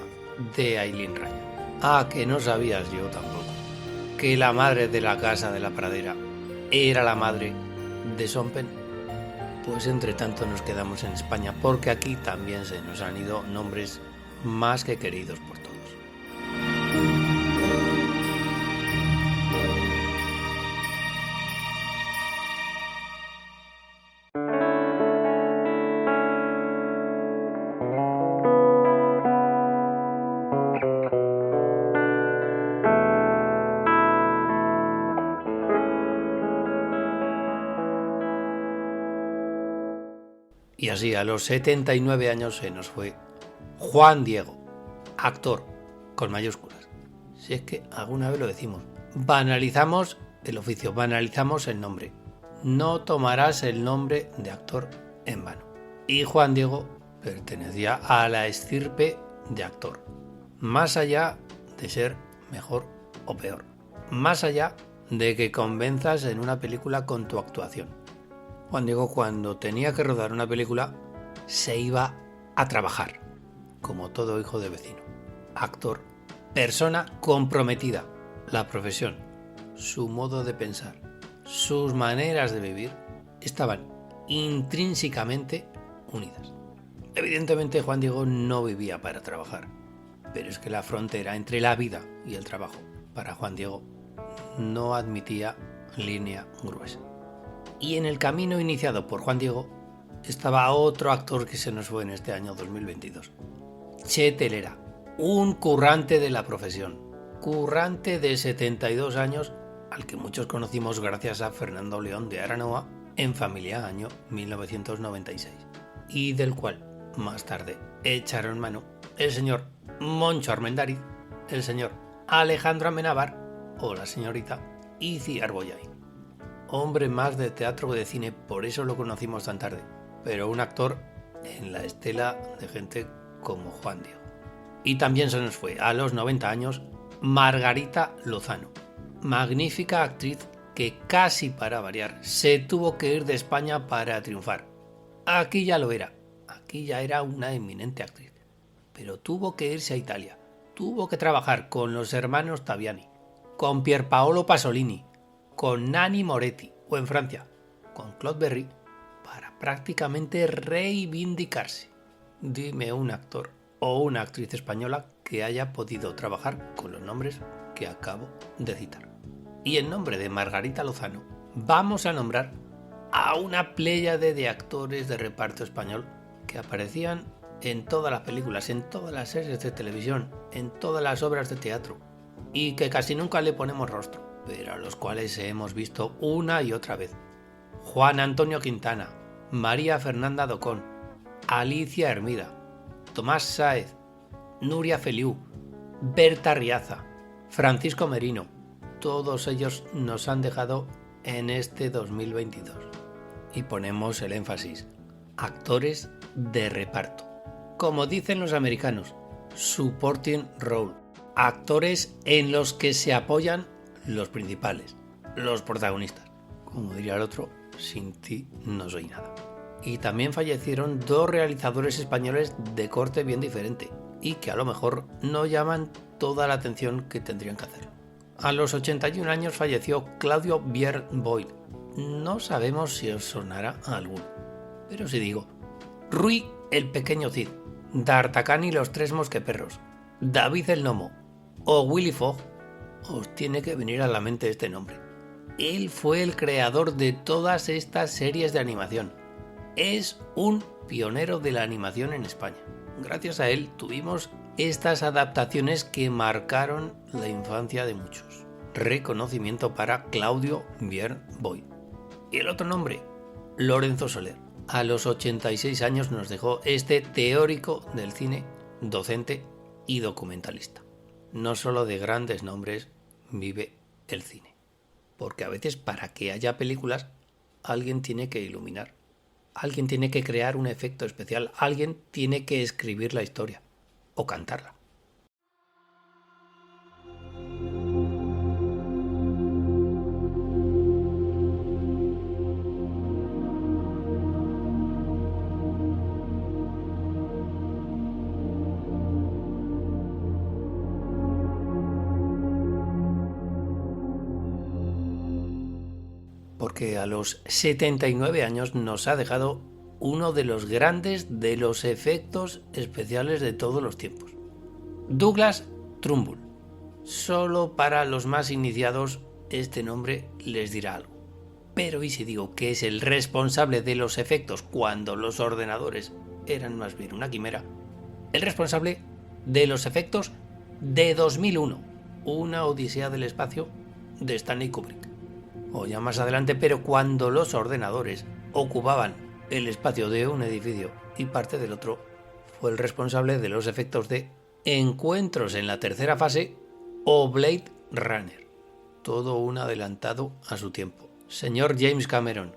de Eileen Ryan. Que no sabías yo tampoco que la madre de La Casa de la Pradera era la madre de Sean Penn. Pues entre tanto nos quedamos en España, porque aquí también se nos han ido nombres más que queridos por todos. Y así a los 79 años se nos fue Juan Diego, actor, con mayúsculas. Si es que alguna vez lo decimos, banalizamos el oficio, banalizamos el nombre. No tomarás el nombre de actor en vano. Y Juan Diego pertenecía a la estirpe de actor. Más allá de ser mejor o peor. Más allá de que convenzas en una película con tu actuación. Juan Diego, cuando tenía que rodar una película, se iba a trabajar, como todo hijo de vecino. Actor, persona comprometida, la profesión, su modo de pensar, sus maneras de vivir, estaban intrínsecamente unidas. Evidentemente Juan Diego no vivía para trabajar, pero es que la frontera entre la vida y el trabajo, para Juan Diego, no admitía línea gruesa. Y en el camino iniciado por Juan Diego estaba otro actor que se nos fue en este año 2022. Che Telera, un currante de la profesión, currante de 72 años al que muchos conocimos gracias a Fernando León de Aranoa en Familia año 1996 y del cual más tarde echaron mano el señor Moncho Armendáriz, el señor Alejandro Amenábar o la señorita Itziar Bollain. Hombre más de teatro que de cine, por eso lo conocimos tan tarde, pero un actor en la estela de gente como Juan Diego. Y también se nos fue, a los 90 años, Margarita Lozano, magnífica actriz que casi para variar se tuvo que ir de España para triunfar. Aquí ya lo era, aquí ya era una eminente actriz, pero tuvo que irse a Italia, tuvo que trabajar con los hermanos Taviani, con Pierpaolo Pasolini, con Nanni Moretti o en Francia, con Claude Berry, para prácticamente reivindicarse. Dime un actor o una actriz española que haya podido trabajar con los nombres que acabo de citar. Y en nombre de Margarita Lozano vamos a nombrar a una pléyade de actores de reparto español que aparecían en todas las películas, en todas las series de televisión, en todas las obras de teatro y que casi nunca le ponemos rostro, pero a los cuales hemos visto una y otra vez. Juan Antonio Quintana, María Fernanda Docón, Alicia Hermida, Tomás Sáez, Nuria Feliú, Berta Riaza, Francisco Merino, todos ellos nos han dejado en este 2022. Y ponemos el énfasis, actores de reparto. Como dicen los americanos, supporting role, actores en los que se apoyan los principales, los protagonistas. Como diría el otro, sin ti no soy nada. Y también fallecieron dos realizadores españoles de corte bien diferente y que a lo mejor no llaman toda la atención que tendrían que hacer. A los 81 años falleció Claudio Bier Boyd. No sabemos si os sonará a alguno, pero si digo Rui el Pequeño Cid, D'Artagnan y los Tres Mosqueperros, David el Nomo o Willy Fogg, os tiene que venir a la mente este nombre. Él fue el creador de todas estas series de animación. Es un pionero de la animación en España. Gracias a él tuvimos estas adaptaciones que marcaron la infancia de muchos. Reconocimiento para Claudio Bierboy. Y el otro nombre, Lorenzo Soler. A los 86 años nos dejó este teórico del cine, docente y documentalista. No solo de grandes nombres vive el cine. Porque a veces para que haya películas, alguien tiene que iluminar. Alguien tiene que crear un efecto especial. Alguien tiene que escribir la historia. O cantarla. Porque a los 79 años nos ha dejado uno de los grandes de los efectos especiales de todos los tiempos. Douglas Trumbull. Solo para los más iniciados este nombre les dirá algo. Pero ¿y si digo que es el responsable de los efectos cuando los ordenadores eran más bien una quimera? El responsable de los efectos de 2001, una odisea del espacio de Stanley Kubrick. O ya más adelante, pero cuando los ordenadores ocupaban el espacio de un edificio y parte del otro, fue el responsable de los efectos de Encuentros en la tercera fase o Blade Runner. Todo un adelantado a su tiempo. Señor James Cameron.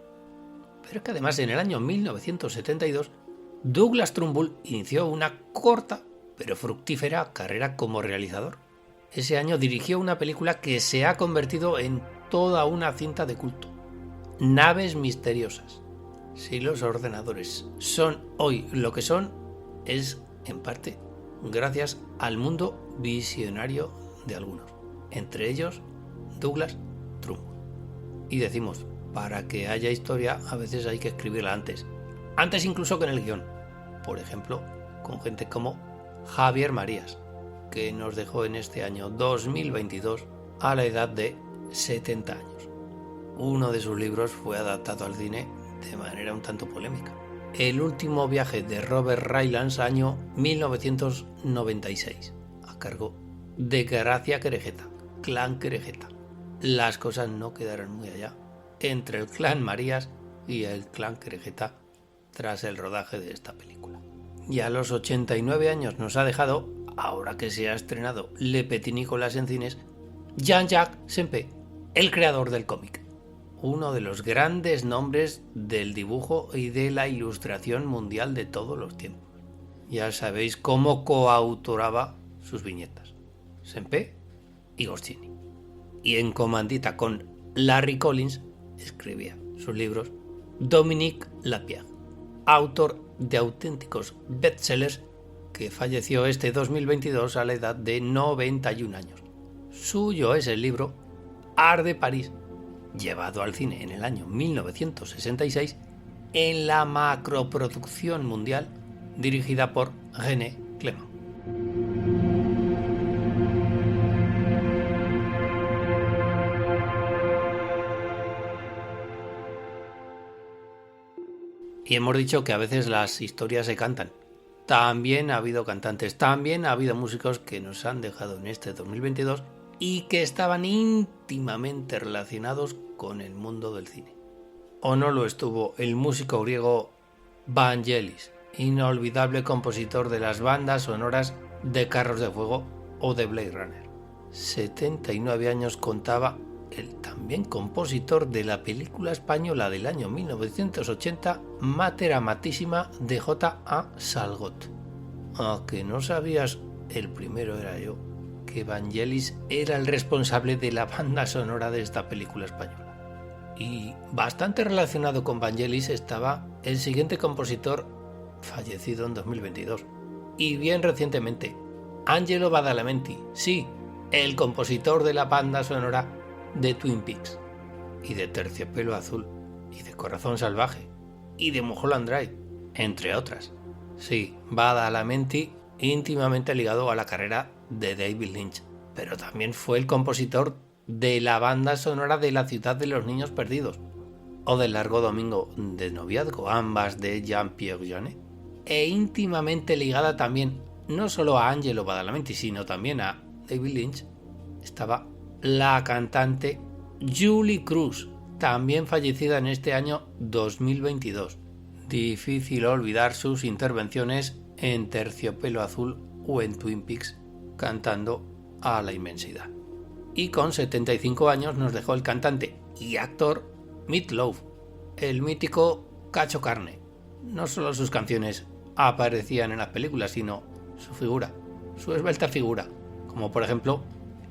Pero es que además en el año 1972, Douglas Trumbull inició una corta pero fructífera carrera como realizador. Ese año dirigió una película que se ha convertido en toda una cinta de culto. Naves misteriosas. Si los ordenadores son hoy lo que son, es en parte gracias al mundo visionario de algunos, entre ellos Douglas Trumbull. Y decimos, para que haya historia a veces hay que escribirla antes incluso que en el guión. Por ejemplo, con gente como Javier Marías, que nos dejó en este año 2022 a la edad de 70 años. Uno de sus libros fue adaptado al cine de manera un tanto polémica. El último viaje de Robert Rylance, año 1996, a cargo de Gracia Querejeta, Clan Querejeta. Las cosas no quedaron muy allá entre el Clan Marías y el Clan Querejeta tras el rodaje de esta película. Y a los 89 años nos ha dejado, ahora que se ha estrenado Le Petit Nicolas en cines, Jean-Jacques Sempé, el creador del cómic. Uno de los grandes nombres del dibujo y de la ilustración mundial de todos los tiempos. Ya sabéis cómo coautoraba sus viñetas, Sempé y Goscinny. Y en comandita con Larry Collins escribía sus libros Dominique Lapierre, autor de auténticos bestsellers que falleció este 2022 a la edad de 91 años. Suyo es el libro Art de París, llevado al cine en el año 1966 en la macroproducción mundial dirigida por René Clément. Y hemos dicho que a veces las historias se cantan. También ha habido cantantes, también ha habido músicos que nos han dejado en este 2022 y que estaban íntimamente relacionados con el mundo del cine. ¿O no lo estuvo el músico griego Vangelis, inolvidable compositor de las bandas sonoras de Carros de Fuego o de Blade Runner? 79 años contaba el también compositor de la película española del año 1980 Mater Amatissima de J.A. Salgot. ¿A que no sabías? El primero era yo, que Vangelis era el responsable de la banda sonora de esta película española. Y bastante relacionado con Vangelis estaba el siguiente compositor, fallecido en 2022, y bien recientemente, Angelo Badalamenti, sí, el compositor de la banda sonora de Twin Peaks, y de Terciopelo Azul, y de Corazón Salvaje, y de Mulholland Drive, entre otras. Sí, Badalamenti íntimamente ligado a la carrera de David Lynch, pero también fue el compositor de la banda sonora de La ciudad de los niños perdidos o del Largo domingo de noviazgo, ambas de Jean-Pierre Jeunet, e íntimamente ligada también no solo a Angelo Badalamenti, sino también a David Lynch, estaba la cantante Julie Cruz, también fallecida en este año 2022. Difícil olvidar sus intervenciones en Terciopelo Azul o en Twin Peaks, cantando a la inmensidad. Y con 75 años nos dejó el cantante y actor Meat Loaf, el mítico Cacho Carne. No solo sus canciones aparecían en las películas, sino su figura, su esbelta figura, como por ejemplo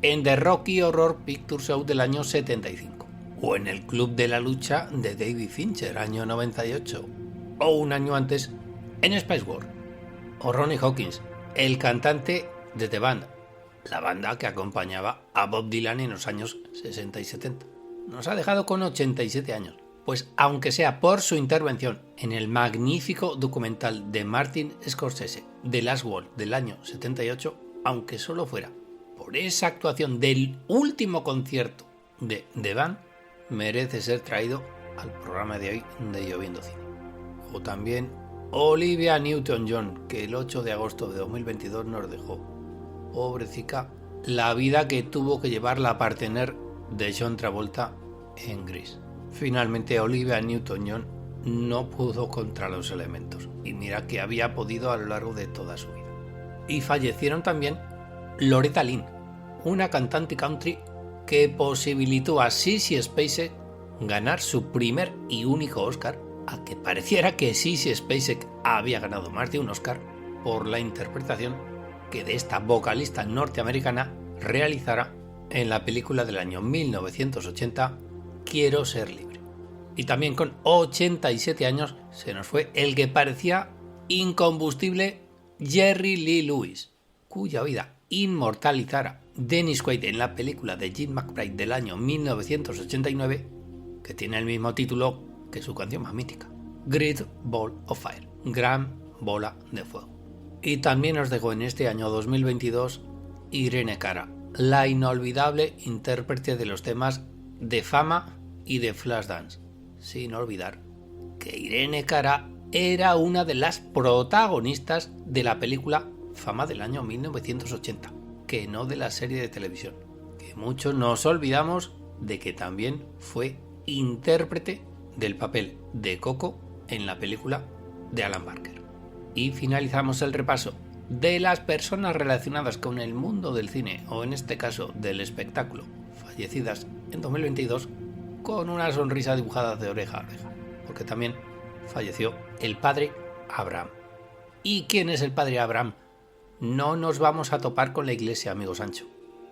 en The Rocky Horror Picture Show del año 75, o en El Club de la Lucha de David Fincher, año 98, o un año antes en Spice World, o Ronnie Hawkins, el cantante de The Band, la banda que acompañaba a Bob Dylan en los años 60 y 70. Nos ha dejado con 87 años, pues aunque sea por su intervención en el magnífico documental de Martin Scorsese, The Last Waltz del año 78, aunque solo fuera por esa actuación del último concierto de The Band, merece ser traído al programa de hoy de Lloviendo Cine. O también Olivia Newton-John, que el 8 de agosto de 2022 nos dejó. Pobrecita, la vida que tuvo que llevar la partener de John Travolta en Grease. Finalmente Olivia Newton-John no pudo contra los elementos, y mira que había podido a lo largo de toda su vida. Y fallecieron también Loretta Lynn, una cantante country que posibilitó a Sissy Spacek ganar su primer y único Oscar, a que pareciera que Sissy Spacek había ganado más de un Oscar por la interpretación que de esta vocalista norteamericana realizara en la película del año 1980 Quiero ser libre. Y también con 87 años se nos fue el que parecía incombustible Jerry Lee Lewis, cuya vida inmortalizara Dennis Quaid en la película de Jim McBride del año 1989, que tiene el mismo título que su canción más mítica, Great Ball of Fire, Gran Bola de Fuego. Y también nos dejó en este año 2022 Irene Cara, la inolvidable intérprete de los temas de Fama y de Flashdance, sin olvidar que Irene Cara era una de las protagonistas de la película Fama del año 1980, que no de la serie de televisión, que muchos nos olvidamos de que también fue intérprete del papel de Coco en la película de Alan Parker. Y finalizamos el repaso de las personas relacionadas con el mundo del cine, o en este caso del espectáculo, fallecidas en 2022, con una sonrisa dibujada de oreja a oreja, porque también falleció el padre Abraham. ¿Y quién es el padre Abraham? No nos vamos a topar con la iglesia, amigo Sancho,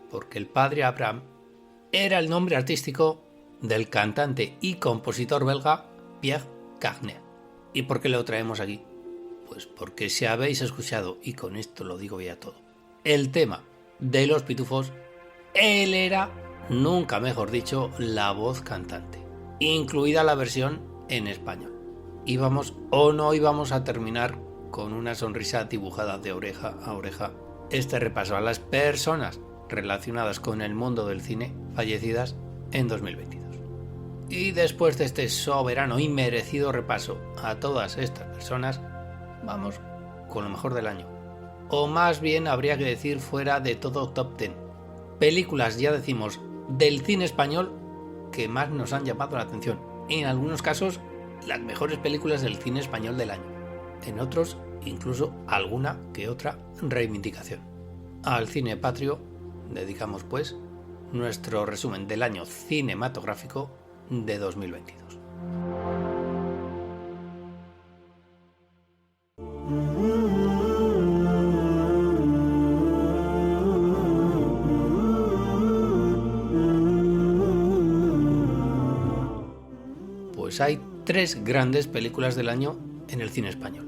porque el padre Abraham era el nombre artístico del cantante y compositor belga Pierre Cagné. ¿Y por qué lo traemos aquí? Pues porque si habéis escuchado, y con esto lo digo ya todo, el tema de los Pitufos, él era, nunca mejor dicho, la voz cantante, incluida la versión en español. Íbamos o no íbamos a terminar con una sonrisa dibujada de oreja a oreja este repaso a las personas relacionadas con el mundo del cine fallecidas en 2022. Y después de este soberano y merecido repaso a todas estas personas, vamos con lo mejor del año, o más bien habría que decir fuera de todo top 10. Películas, ya decimos, del cine español que más nos han llamado la atención. En algunos casos, las mejores películas del cine español del año. En otros, incluso alguna que otra reivindicación. Al cine patrio dedicamos pues nuestro resumen del año cinematográfico de 2022. Pues hay 3 grandes películas del año en el cine español,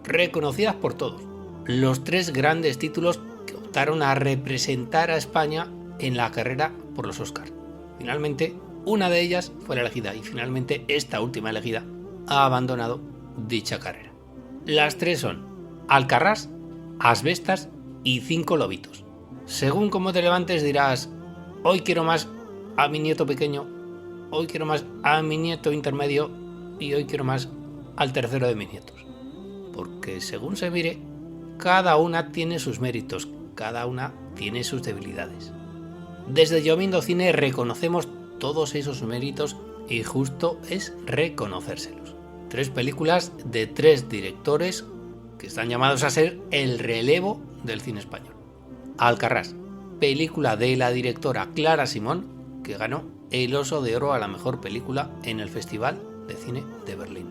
reconocidas por todos, los 3 grandes títulos que optaron a representar a España en la carrera por los Oscars. Finalmente, una de ellas fue la elegida y finalmente esta última elegida ha abandonado dicha carrera. Las 3 son Alcarrás, Asbestas y 5 lobitos. Según cómo te levantes dirás, hoy quiero más a mi nieto pequeño, hoy quiero más a mi nieto intermedio y hoy quiero más al tercero de mis nietos. Porque según se mire, cada una tiene sus méritos, cada una tiene sus debilidades. Desde Lloviendo Cine reconocemos todos esos méritos y justo es reconocérselos. 3 películas de 3 directores que están llamados a ser el relevo del cine español. Alcarrás, película de la directora Clara Simón, que ganó el Oso de Oro a la mejor película en el Festival de Cine de Berlín.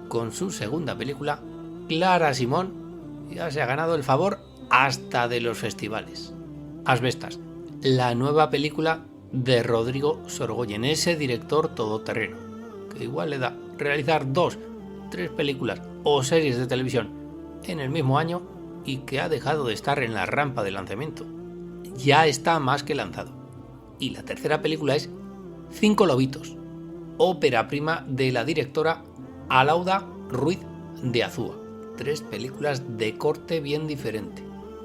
Con su segunda película, Clara Simón ya se ha ganado el favor hasta de los festivales. Asbestas, la nueva película de Rodrigo Sorogoyen, ese director todoterreno, que igual le da realizar 2, 3 películas o series de televisión en el mismo año y que ha dejado de estar en la rampa de lanzamiento. Ya está más que lanzado. Y la tercera película es 5 lobitos, ópera prima de la directora Alauda Ruiz de Azúa. 3 películas de corte bien diferente,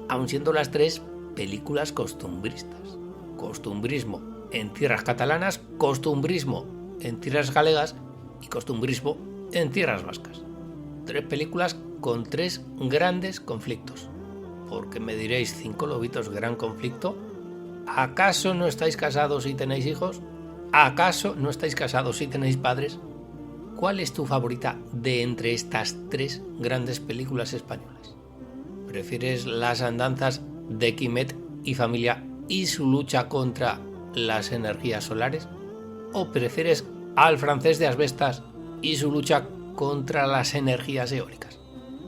aun siendo las 3 películas costumbristas. Costumbrismo en tierras catalanas, costumbrismo en tierras galegas y costumbrismo en tierras vascas. 3 películas con 3 grandes conflictos. Porque me diréis, 5 lobitos, gran conflicto. ¿Acaso no estáis casados y tenéis hijos? ¿Acaso no estáis casados y tenéis padres? ¿Cuál es tu favorita de entre estas 3 grandes películas españolas? ¿Prefieres las andanzas de Quimet y familia y su lucha contra las energías solares? ¿O prefieres al Francés de Asbestas y su lucha contra las energías eólicas?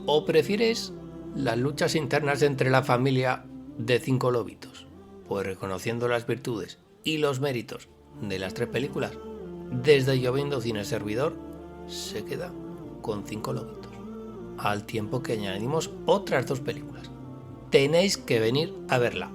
¿O prefieres las luchas internas entre la familia de 5 lobitos? Pues reconociendo las virtudes y los méritos de las 3 películas, desde Lloviendo Cine Servidor se queda con 5 lobitos, al tiempo que añadimos otras 2 películas. Tenéis que venir a verla,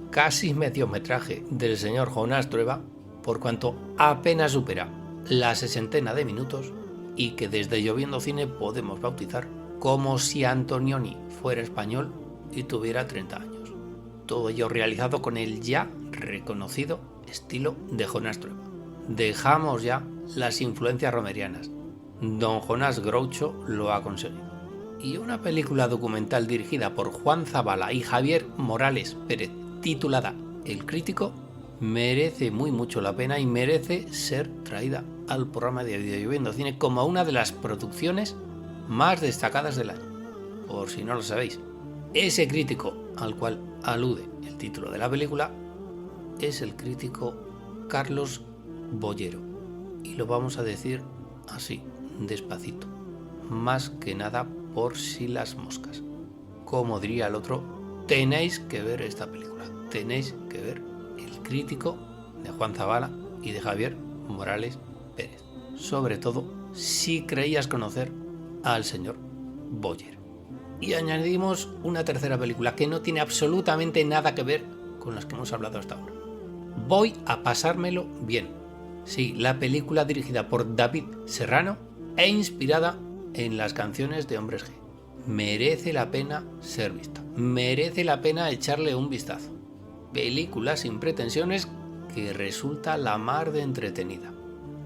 casi mediometraje del señor Jonás Trueba, por cuanto apenas supera la 60 de minutos y que desde Lloviendo Cine podemos bautizar como si Antonioni fuera español y tuviera 30 años. Todo ello realizado con el ya reconocido estilo de Jonás Trueba. Dejamos ya las influencias romerianas. Don Jonás Groucho lo ha conseguido. Y una película documental dirigida por Juan Zabala y Javier Morales Pérez, titulada El Crítico, merece muy mucho la pena y merece ser traída al programa de Lloviendo Cine como una de las producciones más destacadas del año. Por si no lo sabéis, ese crítico al cual alude el título de la película es el crítico Carlos Bollero. Y lo vamos a decir así, despacito, más que nada por si las moscas. Como diría el otro, tenéis que ver esta película, tenéis que ver El Crítico de Juan Zabala y de Javier Morales Pérez, sobre todo si creías conocer al señor Boyer. Y añadimos una tercera película que no tiene absolutamente nada que ver con las que hemos hablado hasta ahora. Voy a pasármelo bien. Sí, la película dirigida por David Serrano e inspirada en las canciones de Hombres G. Merece la pena ser vista, merece la pena echarle un vistazo. Película sin pretensiones que resulta la mar de entretenida.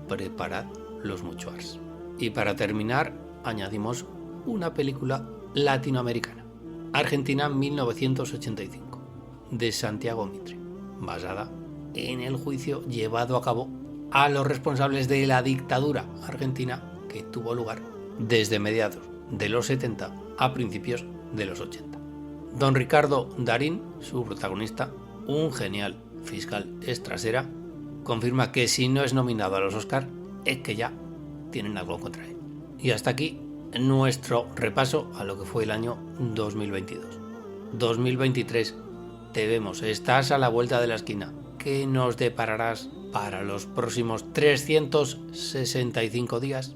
Preparad los muchoars. Y para terminar, añadimos una película latinoamericana, Argentina 1985, de Santiago Mitre, basada en el juicio llevado a cabo a los responsables de la dictadura argentina que tuvo lugar desde mediados de los 70 a principios de los 80. Don Ricardo Darín, su protagonista, un genial fiscal extrasera, confirma que si no es nominado a los Oscar es que ya tienen algo contra él. Y hasta aquí nuestro repaso a lo que fue el año 2022. 2023, te vemos, estás a la vuelta de la esquina. ¿Qué nos depararás para los próximos 365 días?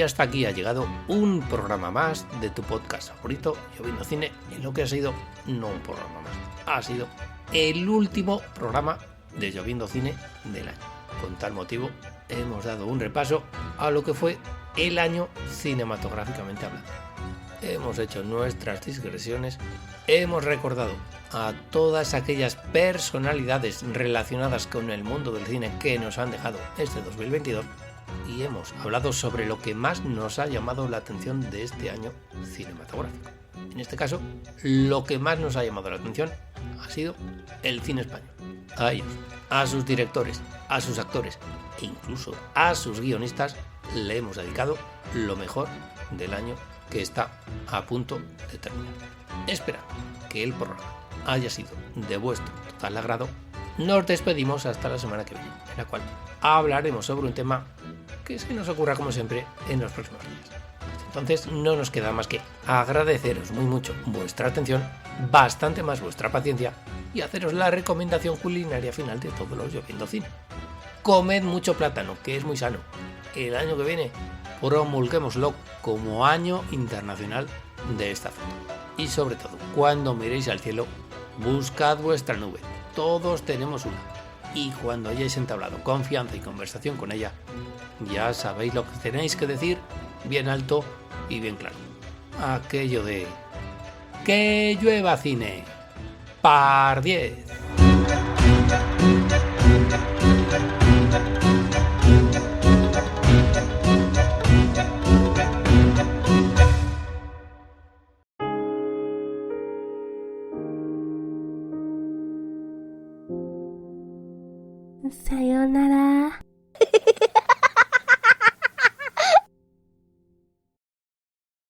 Y hasta aquí ha llegado un programa más de tu podcast favorito, Lloviendo Cine, en lo que ha sido no un programa más, ha sido el último programa de Lloviendo Cine del año. Con tal motivo hemos dado un repaso a lo que fue el año cinematográficamente hablando. Hemos hecho nuestras digresiones, hemos recordado a todas aquellas personalidades relacionadas con el mundo del cine que nos han dejado este 2022 y hemos hablado sobre lo que más nos ha llamado la atención de este año cinematográfico. En este caso, lo que más nos ha llamado la atención ha sido el cine español. A ellos, a sus directores, a sus actores e incluso a sus guionistas le hemos dedicado lo mejor del año que está a punto de terminar. Esperando que el programa haya sido de vuestro total agrado, nos despedimos hasta la semana que viene, en la cual hablaremos sobre un tema que se nos ocurra como siempre en los próximos días. Entonces no nos queda más que agradeceros muy mucho vuestra atención, bastante más vuestra paciencia y haceros la recomendación culinaria final de todos los Lloviendo Cine. Comed mucho plátano, que es muy sano. El año que viene promulguémoslo como año internacional de esta foto. Y sobre todo, cuando miréis al cielo, buscad vuestra nube. Todos tenemos una. Y cuando hayáis entablado confianza y conversación con ella, ya sabéis lo que tenéis que decir bien alto y bien claro. Aquello de... ¡Que llueva cine! ¡Par 10!